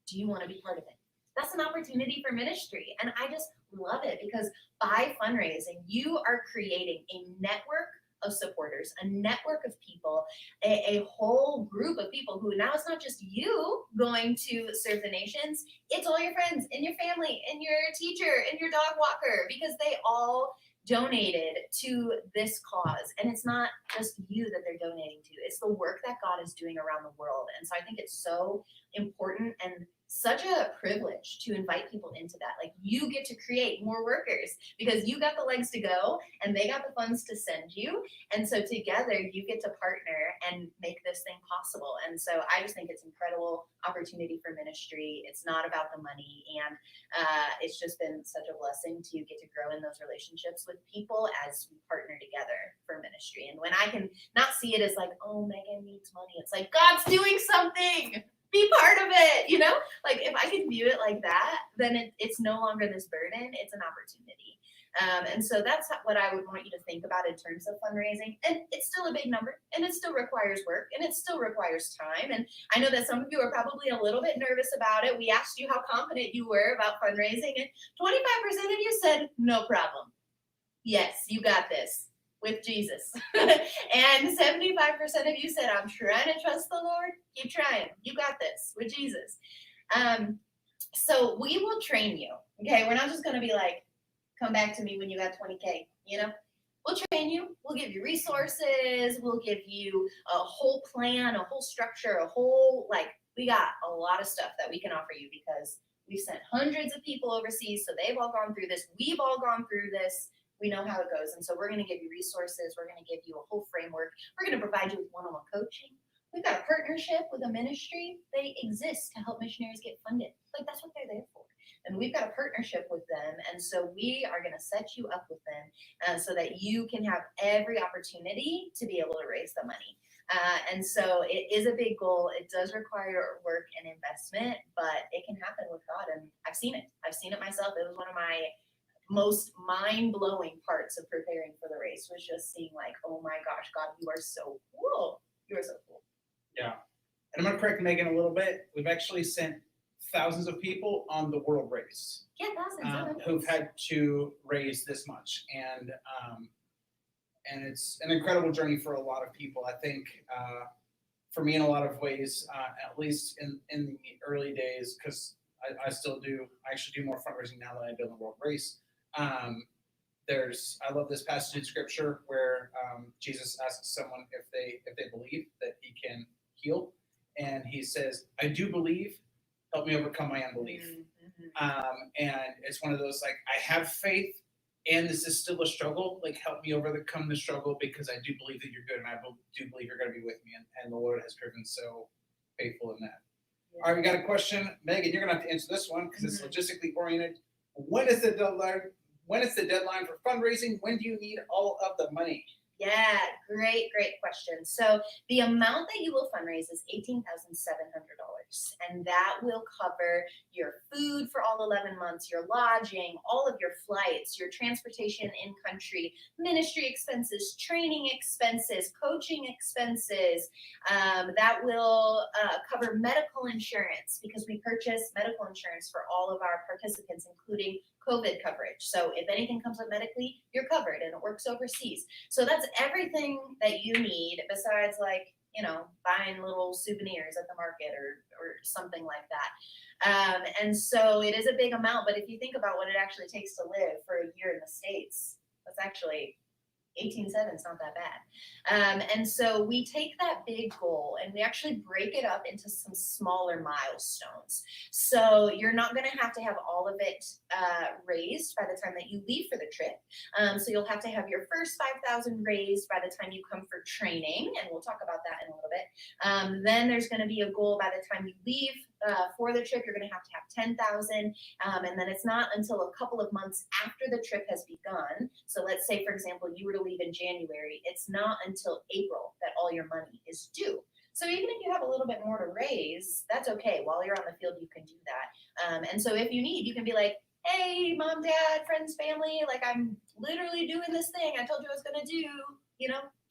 S1: Do you want to be part of it? That's an opportunity for ministry. And I just love it, because by fundraising, you are creating a network of supporters, a network of people, a whole group of people who now it's not just you going to serve the nations, it's all your friends and your family and your teacher and your dog walker, because they all donated to this cause. And it's not just you that they're donating to, it's the work that God is doing around the world. And so I think it's so important and such a privilege to invite people into that. Like, you get to create more workers because you got the legs to go and they got the funds to send you. And so together you get to partner and make this thing possible. And so I just think it's an incredible opportunity for ministry. It's not about the money. And it's just been such a blessing to get to grow in those relationships with people as we partner together for ministry. And when I can not see it as like, oh, Megan needs money, it's like, God's doing something. Be part of it, Like, if I can view it like that, then it's no longer this burden, it's an opportunity. And so that's what I would want you to think about in terms of fundraising. And it's still a big number, and it still requires work, and it still requires time. And I know that some of you are probably a little bit nervous about it. We asked you how confident you were about fundraising, and 25% of you said, no problem. Yes, you got this with Jesus. And 75% of you said, I'm trying to trust the Lord. Keep trying. You got this with Jesus. So we will train you. Okay. We're not just going to be like, come back to me when you got 20K, We'll train you. We'll give you resources. We'll give you a whole plan, a whole structure, we got a lot of stuff that we can offer you, because we've sent hundreds of people overseas. So they've all gone through this. We've all gone through this. We know how it goes. And so we're going to give you resources. We're going to give you a whole framework. We're going to provide you with one-on-one coaching. We've got a partnership with a ministry. They exist to help missionaries get funded. Like, that's what they're there for. And we've got a partnership with them. And so we are going to set you up with them so that you can have every opportunity to be able to raise the money. And so it is a big goal. It does require work and investment, but it can happen with God. And I've seen it. I've seen it myself. It was one of my most mind-blowing parts of preparing for the race, was just seeing like, oh my gosh, God, you are so cool. You are so cool.
S2: Yeah. And I'm going to correct Megan a little bit. We've actually sent thousands of people on the world race.
S1: Yeah, thousands.
S2: Who've had to raise this much. And it's an incredible journey for a lot of people. I think for me, in a lot of ways, at least in the early days, because I actually do more fundraising now than I did in the world race. I love this passage in scripture where Jesus asks someone if they believe that he can heal, and he says, I do believe, help me overcome my unbelief. And it's one of those, like, I have faith and this is still a struggle, like, help me overcome the struggle, because I do believe that you're good, and I do believe you're going to be with me, and the Lord has proven so faithful in that. Yeah. All right, we got a question. Megan, you're going to have to answer this one because it's logistically oriented. When is the deadline for fundraising? When do you need all of the money?
S1: Yeah, great question. So the amount that you will fundraise is $18,700, and that will cover your food for all 11 months, your lodging, all of your flights, your transportation in country, ministry expenses, training expenses, coaching expenses. That will cover medical insurance, because we purchase medical insurance for all of our participants, including COVID coverage. So if anything comes up medically, you're covered, and it works overseas. So that's everything that you need, besides, like, buying little souvenirs at the market or something like that. And so it is a big amount, but if you think about what it actually takes to live for a year in the States, that's actually 18.7 is not that bad. And so we take that big goal and we actually break it up into some smaller milestones. So you're not going to have all of it raised by the time that you leave for the trip. So you'll have to have your first 5,000 raised by the time you come for training, and we'll talk about that in a little bit. Then there's going to be a goal by the time you leave for the trip. You're going to have 10,000, and then it's not until a couple of months after the trip has begun. So let's say, for example, you were to leave in January. It's not until April that all your money is due. So even if you have a little bit more to raise, that's okay. While you're on the field, you can do that. And so if you need, you can be like, hey, mom, dad, friends, family, like I'm literally doing this thing I told you I was going to do,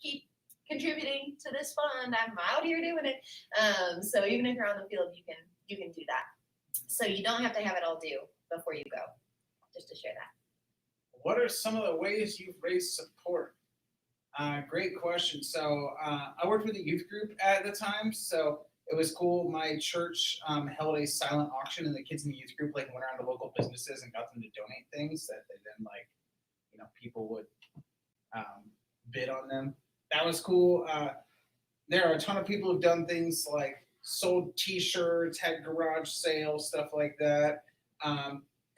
S1: keep contributing to this fund. I'm out here doing it. So even if you're on the field, you can do that. So you don't have to have it all due before you go, just to share that.
S2: What are some of the ways you've raised support? Great question. So I worked with a youth group at the time, so it was cool. My church held a silent auction, and the kids in the youth group went around to local businesses and got them to donate things that they then people would bid on them. That was cool. There are a ton of people who've done things like sold T-shirts, had garage sales, stuff like that.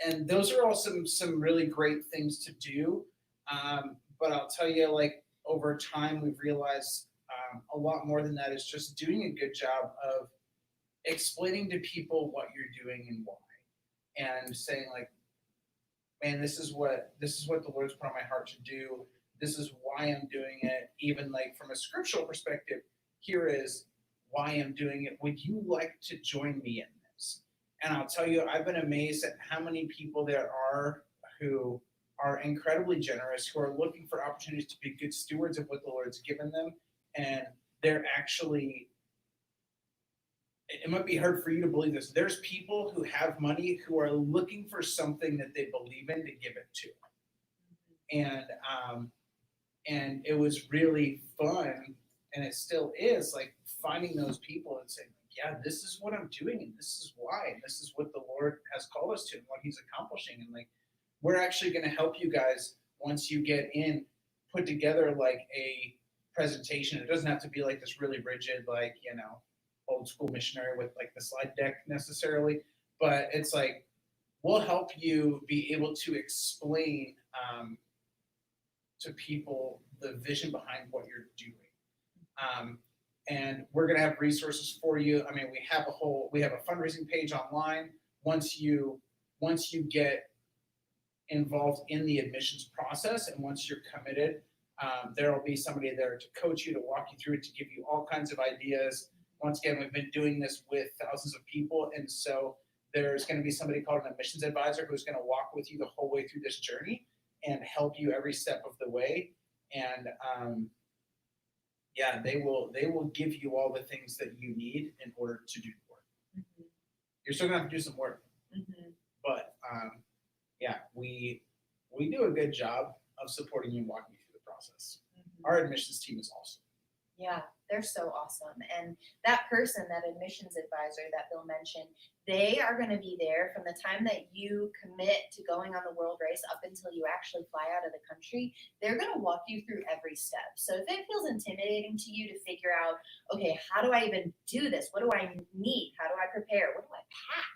S2: And those are all some really great things to do. But I'll tell you, over time, we've realized a lot more than that is just doing a good job of explaining to people what you're doing and why, and saying man, this is what the Lord's put on my heart to do. This is why I'm doing it. Even from a scriptural perspective, here is why I'm doing it. Would you like to join me in this? And I'll tell you, I've been amazed at how many people there are who are incredibly generous, who are looking for opportunities to be good stewards of what the Lord's given them. And they're actually, it might be hard for you to believe this, there's people who have money who are looking for something that they believe in to give it to. And it was really fun, and it still is, finding those people and saying, yeah, this is what I'm doing, and this is why, and this is what the Lord has called us to, and what He's accomplishing. And we're actually going to help you guys once you get in, put together a presentation. It doesn't have to be this really rigid, old school missionary with the slide deck necessarily, but it's we'll help you be able to explain to people the vision behind what you're doing. And we're going to have resources for you. I mean, we have a fundraising page online. Once you get involved in the admissions process, and once you're committed, there will be somebody there to coach you, to walk you through it, to give you all kinds of ideas. Once again, we've been doing this with thousands of people, and so there's going to be somebody called an admissions advisor who's going to walk with you the whole way through this journey and help you every step of the way. And they will give you all the things that you need in order to do the work. Mm-hmm. You're still going to have to do some work, but we do a good job of supporting you and walking you through the process. Our admissions team is awesome.
S1: Yeah, they're so awesome. And that person, that admissions advisor that Bill mentioned, they are going to be there from the time that you commit to going on the world race up until you actually fly out of the country. They're going to walk you through every step. So if it feels intimidating to you to figure out, okay, how do I even do this? What do I need? How do I prepare? What do I pack?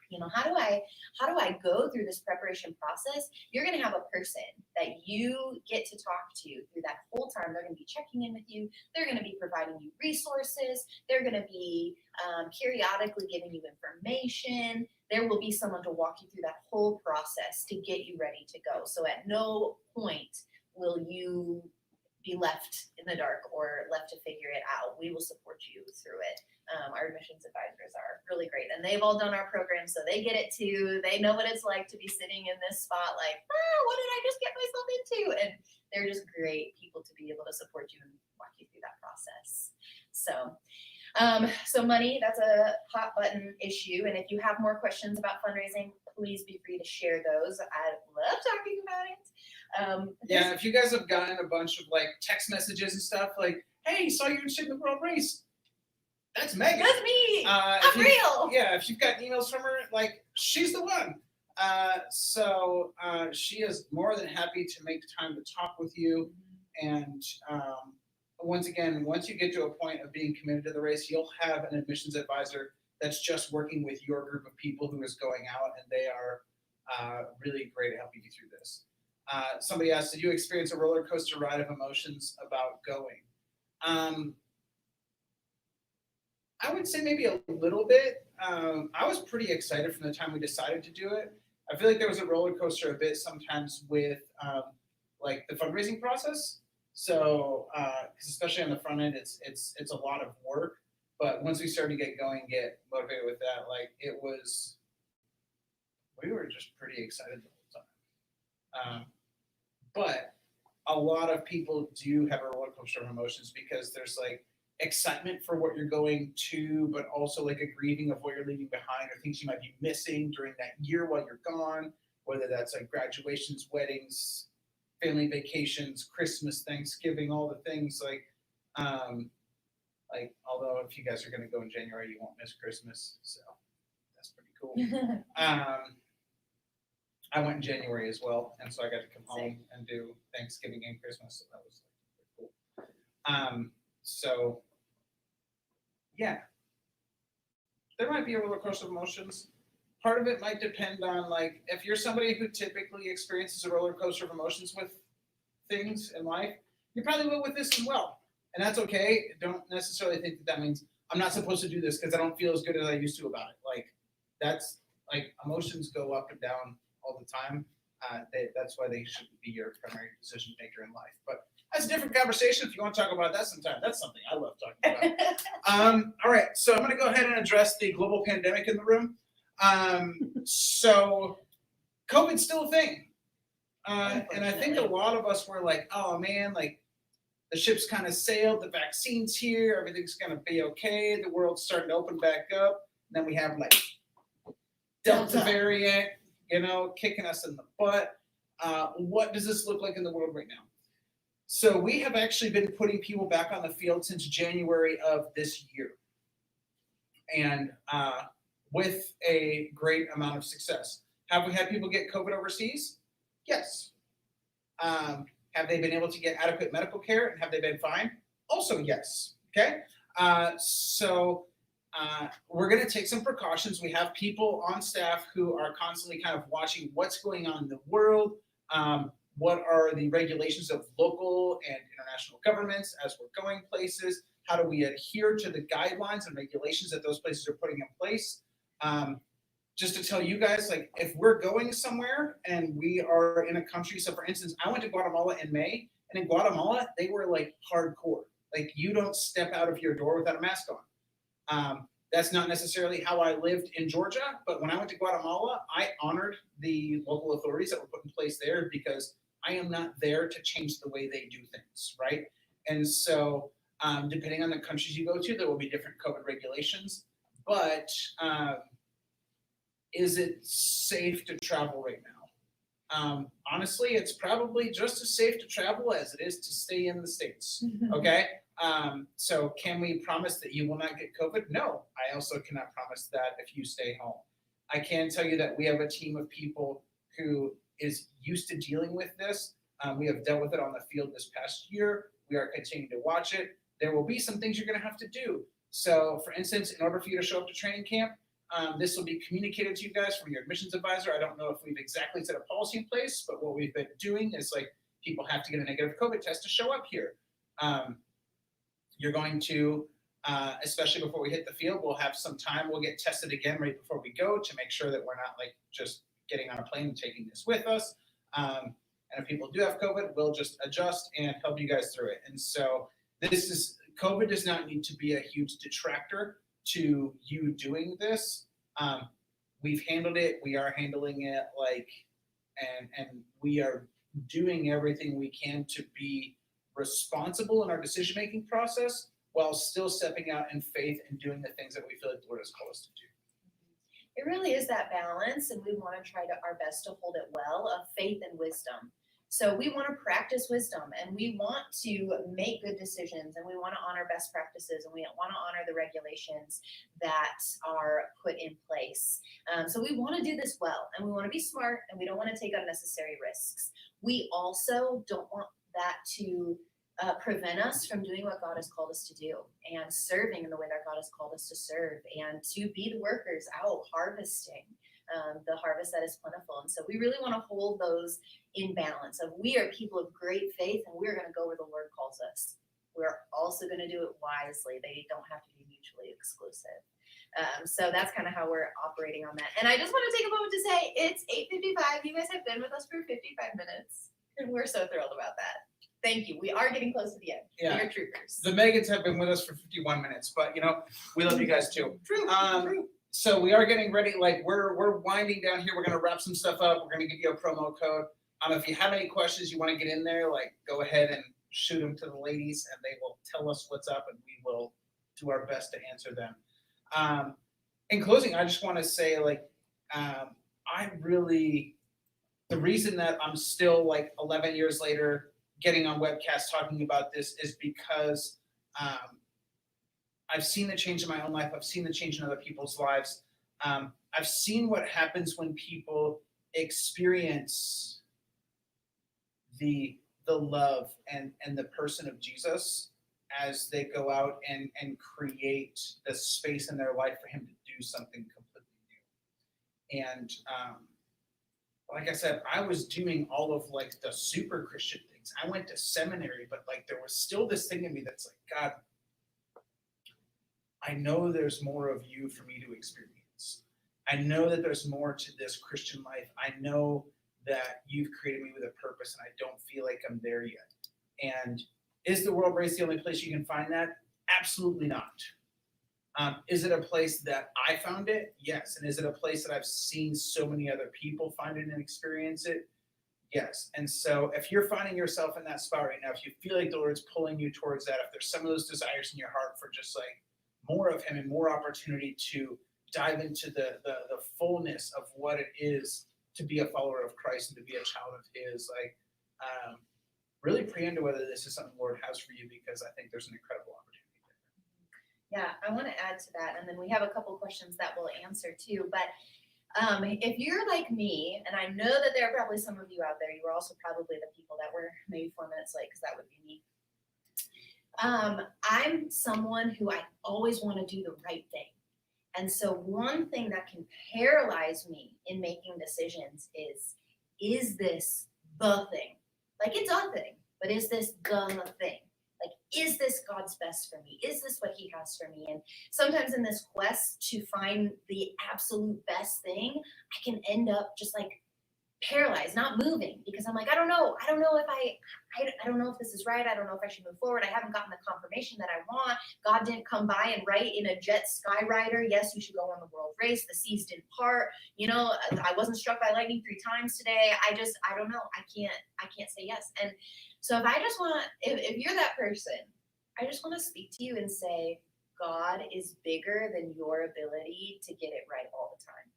S1: How do I go through this preparation process? You're going to have a person that you get to talk to through that whole time. They're going to be checking in with you. They're going to be providing you resources. They're going to be periodically giving you information. There will be someone to walk you through that whole process to get you ready to go. So at no point will you be left in the dark or left to figure it out. We will support you through it. Our admissions advisors are really great, and they've all done our program, so they get it too. They know what it's like to be sitting in this spot what did I just get myself into? And they're just great people to be able to support you and walk you through that process. So money, that's a hot button issue. And if you have more questions about fundraising, please be free to share those. I love talking about it.
S2: If you guys have gotten a bunch of text messages and stuff hey, saw you're interested in the world race. That's Megan.
S1: That's me. I'm real.
S2: Yeah, if you've got emails from her, she's the one. She is more than happy to make time to talk with you. And once again, once you get to a point of being committed to the race, you'll have an admissions advisor that's just working with your group of people who is going out, and they are really great at helping you through this. Somebody asked, did you experience a roller coaster ride of emotions about going? I would say maybe a little bit. I was pretty excited from the time we decided to do it. I feel like there was a roller coaster a bit sometimes with like the fundraising process. So, 'cause especially on the front end, it's a lot of work. But once we started to get going, get motivated with that, like we were just pretty excited the whole time. But a lot of people do have a roller coaster of emotions because there's like excitement for what you're going to, but also like a grieving of what you're leaving behind or things you might be missing during that year while you're gone, whether that's like graduations, weddings, family vacations, Christmas, Thanksgiving, all the things although if you guys are going to go in January, you won't miss Christmas. So that's pretty cool. I went in January as well, and so I got to come home and do Thanksgiving and Christmas, so that was pretty cool. So yeah, there might be a roller coaster of emotions. Part of it might depend on like if you're somebody who typically experiences a roller coaster of emotions with things in life, you probably will with this as well, and that's okay. Don't necessarily think that means I'm not supposed to do this because I don't feel as good as I used to about it. Like that's like emotions go up and down all the time. That's why they shouldn't be your primary decision maker in life. But that's a different conversation. If you want to talk about that sometime, that's something I love talking about. All right, so I'm going to go ahead and address the global pandemic in the room. So COVID's still a thing. And I think a lot of us were like, oh man, like the ship's kind of sailed, the vaccine's here, everything's going to be okay, the world's starting to open back up. And then we have like Delta variant, kicking us in the butt. What does this look like in the world right now? So we have actually been putting people back on the field since January of this year. And with a great amount of success. Have we had people get COVID overseas? Yes. Have they been able to get adequate medical care and have they been fine? Also yes. Okay. We're going to take some precautions. We have people on staff who are constantly kind of watching what's going on in the world. What are the regulations of local and international governments as we're going places? How do we adhere to the guidelines and regulations that those places are putting in place? Just to tell you guys, like if we're going somewhere and we are in a country, so for instance, I went to Guatemala in May, and in Guatemala, they were like hardcore. Like you don't step out of your door without a mask on. That's not necessarily how I lived in Georgia, but when I went to Guatemala, I honored the local authorities that were put in place there because I am not there to change the way they do things, right? And so depending on the countries you go to, there will be different COVID regulations, but is it safe to travel right now? Honestly, it's probably just as safe to travel as it is to stay in the States, okay? So can we promise that you will not get COVID? No, I also cannot promise that if you stay home. I can tell you that we have a team of people who is used to dealing with this. We have dealt with it on the field this past year. We are continuing to watch it. There will be some things you're going to have to do. So for instance, in order for you to show up to training camp, this will be communicated to you guys from your admissions advisor. I don't know if we've exactly set a policy in place, but what we've been doing is like people have to get a negative COVID test to show up here. You're going to, especially before we hit the field, we'll have some time. We'll get tested again right before we go to make sure that we're not like just getting on a plane and taking this with us. And if people do have COVID, we'll just adjust and help you guys through it. And so COVID does not need to be a huge detractor to you doing this. We've handled it. We are handling it and we are doing everything we can to be responsible in our decision-making process while still stepping out in faith and doing the things that we feel like the Lord has called us to do.
S1: It really is that balance, and we want to try our best to hold it well of faith and wisdom. So we want to practice wisdom, and we want to make good decisions, and we want to honor best practices, and we want to honor the regulations that are put in place. So we want to do this well, and we want to be smart, and we don't want to take unnecessary risks. We also don't want that to prevent us from doing what God has called us to do and serving in the way that God has called us to serve, and to be the workers out harvesting the harvest that is plentiful. And so we really want to hold those in balance of, we are people of great faith, and we're going to go where the Lord calls us. We're also going to do it wisely. They don't have to be mutually exclusive. So that's kind of how we're operating on that. And I just want to take a moment to say it's 8:55. You guys have been with us for 55 minutes, and we're so thrilled about that. Thank you. We are getting close to the end.
S2: Yeah.
S1: We're troopers.
S2: The Megans have been with us for 51 minutes, but we love you guys too.
S1: True. True.
S2: So we are getting ready. Like we're winding down here. We're gonna wrap some stuff up. We're gonna give you a promo code. If you have any questions you want to get in there, like, go ahead and shoot them to the ladies, and they will tell us what's up, and we will do our best to answer them. In closing, I just want to say, the reason that I'm still 11 years later getting on webcasts talking about this is because I've seen the change in my own life. I've seen the change in other people's lives. I've seen what happens when people experience the love and the person of Jesus as they go out and create the space in their life for him to do something completely new. And like I said, I was doing all of the super Christian things. I went to seminary, but there was still this thing in me that's God, I know there's more of you for me to experience. I know that there's more to this Christian life. I know that you've created me with a purpose, and I don't feel like I'm there yet. And is the World Race the only place you can find that? Absolutely not. Is it a place that I found it? Yes. And is it a place that I've seen so many other people find it and experience it? Yes. And so if you're finding yourself in that spot right now, if you feel like the Lord's pulling you towards that, if there's some of those desires in your heart for just more of him and more opportunity to dive into the fullness of what it is to be a follower of Christ and to be a child of his, really pray into whether this is something the Lord has for you, because I think there's an incredible opportunity there.
S1: Yeah, I want to add to that, and then we have a couple questions that we'll answer too. But if you're like me, and I know that there are probably some of you out there, you were also probably the people that were maybe 4 minutes late, because that would be me. I'm someone who I always want to do the right thing. And so one thing that can paralyze me in making decisions is this the thing? It's a thing, but is this the thing? Is this God's best for me? Is this what he has for me? And sometimes in this quest to find the absolute best thing, I can end up just paralyzed, not moving, because I'm I don't know if I don't know if this is right. I don't know if I should move forward. I haven't gotten the confirmation that I want. God didn't come by and write in a jet skyrider, yes, you should go on the world race. The seas didn't part. I wasn't struck by lightning 3 times today. I don't know. I can't say yes. And so if you're that person, I just want to speak to you and say, God is bigger than your ability to get it right all the time.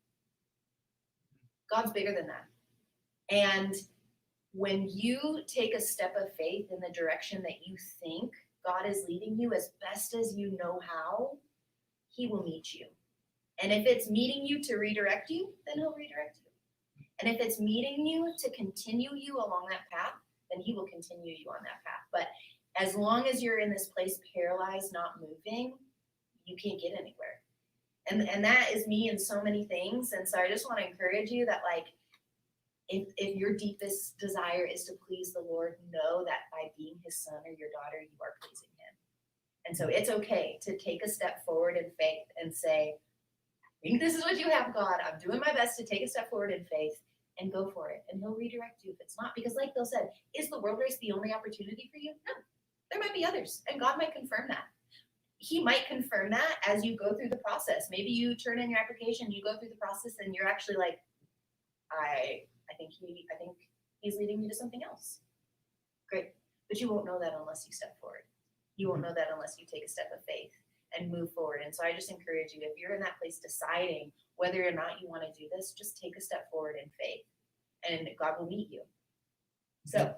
S1: God's bigger than that. And when you take a step of faith in the direction that you think God is leading you as best as you know how, he will meet you. And if it's meeting you to redirect you, then he'll redirect you. And if it's meeting you to continue you along that path, then he will continue you on that path. But as long as you're in this place paralyzed, not moving, you can't get anywhere. And that is me in so many things. And so I just want to encourage you that if your deepest desire is to please the Lord, know that by being his son or your daughter, you are pleasing him. And so it's okay to take a step forward in faith and say, I think this is what you have, God. I'm doing my best to take a step forward in faith, and go for it. And he'll redirect you if it's not. Because like Bill said, is the world race the only opportunity for you? No, there might be others. And God might confirm that. He might confirm that as you go through the process. Maybe you turn in your application, you go through the process, and you're actually I think he's leading me to something else. Great. But you won't know that unless you step forward. You won't know that unless you take a step of faith and move forward. And so I just encourage you, if you're in that place deciding whether or not you want to do this, just take a step forward in faith, and God will meet you. So,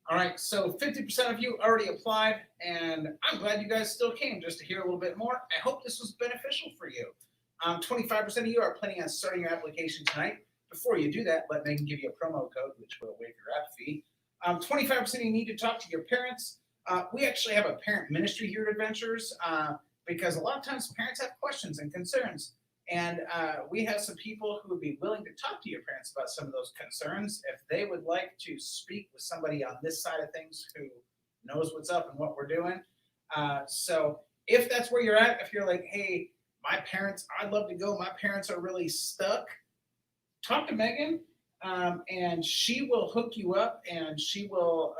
S2: All right, so 50% of you already applied, and I'm glad you guys still came just to hear a little bit more. I hope this was beneficial for you. 25% of you are planning on starting your application tonight. Before you do that, let Megan give you a promo code, which will waive your app fee. 25% of you need to talk to your parents. We actually have a parent ministry here at Adventures because a lot of times parents have questions and concerns. And we have some people who would be willing to talk to your parents about some of those concerns if they would like to speak with somebody on this side of things who knows what's up and what we're doing. So if that's where you're at, if you're like, hey, my parents, I'd love to go. My parents are really stuck. Talk to Megan, and she will hook you up, and she will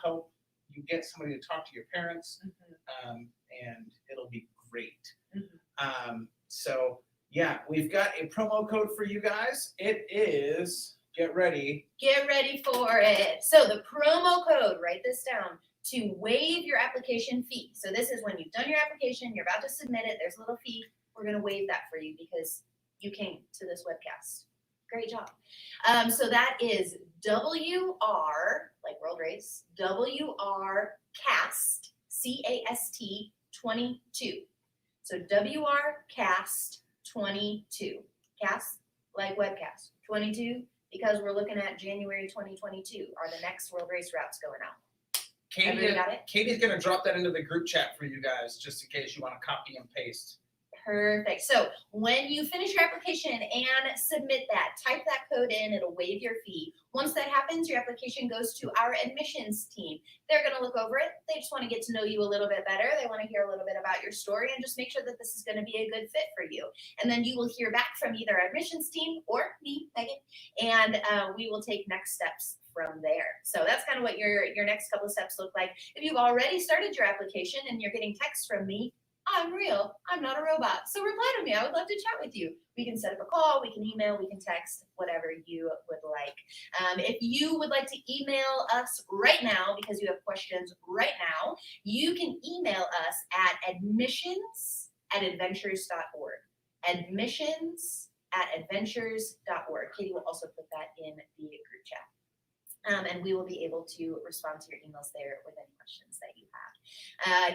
S2: help you get somebody to talk to your parents, and it'll be great. So yeah, we've got a promo code for you guys. It is, get ready
S1: for it. So the promo code, write this down, to waive your application fee. So this is when you've done your application, you're about to submit it, there's a little fee. We're going to waive that for you because you came to this webcast. Great job. So that is WR, like World Race, WR CAST, CAST 22. So WR CAST 22. CAST, like webcast. 22, because we're looking at January 2022 are the next World Race routes going out. Everybody got it?
S2: Katie's going to drop that into the group chat for you guys, just in case you want to copy and paste.
S1: Perfect. So when you finish your application and submit that, type that code in, it'll waive your fee. Once that happens, your application goes to our admissions team. They're going to look over it. They just want to get to know you a little bit better. They want to hear a little bit about your story and just make sure that this is going to be a good fit for you. And then you will hear back from either our admissions team or me, Megan, and we will take next steps from there. So that's kind of what your next couple of steps look like. If you've already started your application and you're getting texts from me, I'm real. I'm not a robot. So reply to me. I would love to chat with you. We can set up a call. We can email. We can text, whatever you would like. If you would like to email us right now because you have questions right now, you can email us at admissions@adventures.org. Admissions@adventures.org. Katie will also put that in the group chat. And we will be able to respond to your emails there with any questions that you have.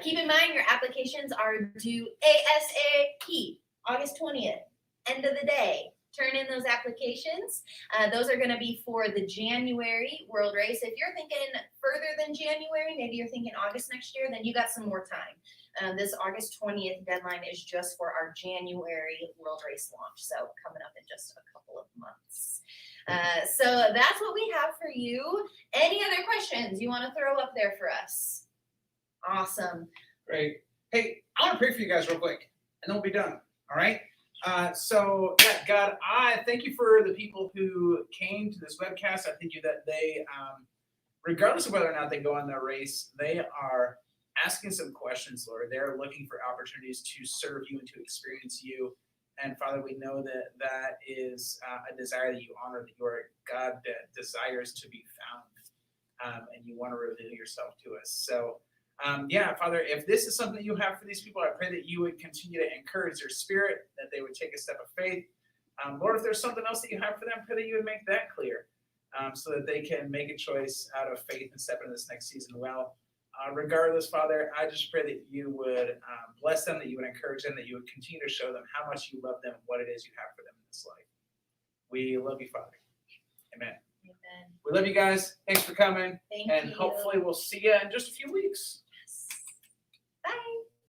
S1: Keep in mind, your applications are due ASAP, August 20th, end of the day. Turn in those applications. Those are going to be for the January World Race. If you're thinking further than January, maybe you're thinking August next year, then you got some more time. This August 20th deadline is just for our January World Race launch, so coming up in just a couple of months. So that's what we have for you. Any other questions you want to throw up there for us? Awesome.
S2: Great. Hey, I want to pray for you guys real quick, and then we'll be done. All right? So, yeah, God, I thank you for the people who came to this webcast. I thank you that they, regardless of whether or not they go on their race, they are asking some questions, Lord. They're looking for opportunities to serve you and to experience you. And Father, we know that that is a desire that you honor, that you are a God that desires to be found, and you want to reveal yourself to us. So, yeah, Father, if this is something that you have for these people, I pray that you would continue to encourage their spirit, that they would take a step of faith. Lord, if there's something else that you have for them, pray that you would make that clear, so that they can make a choice out of faith and step into this next season well. Regardless, Father, I just pray that you would bless them, that you would encourage them, that you would continue to show them how much you love them and what it is you have for them in this life. We love you, Father. Amen.
S1: Amen.
S2: We love you guys. Thanks for coming.
S1: Thank
S2: and
S1: you.
S2: hopefully we'll see you in just a few weeks.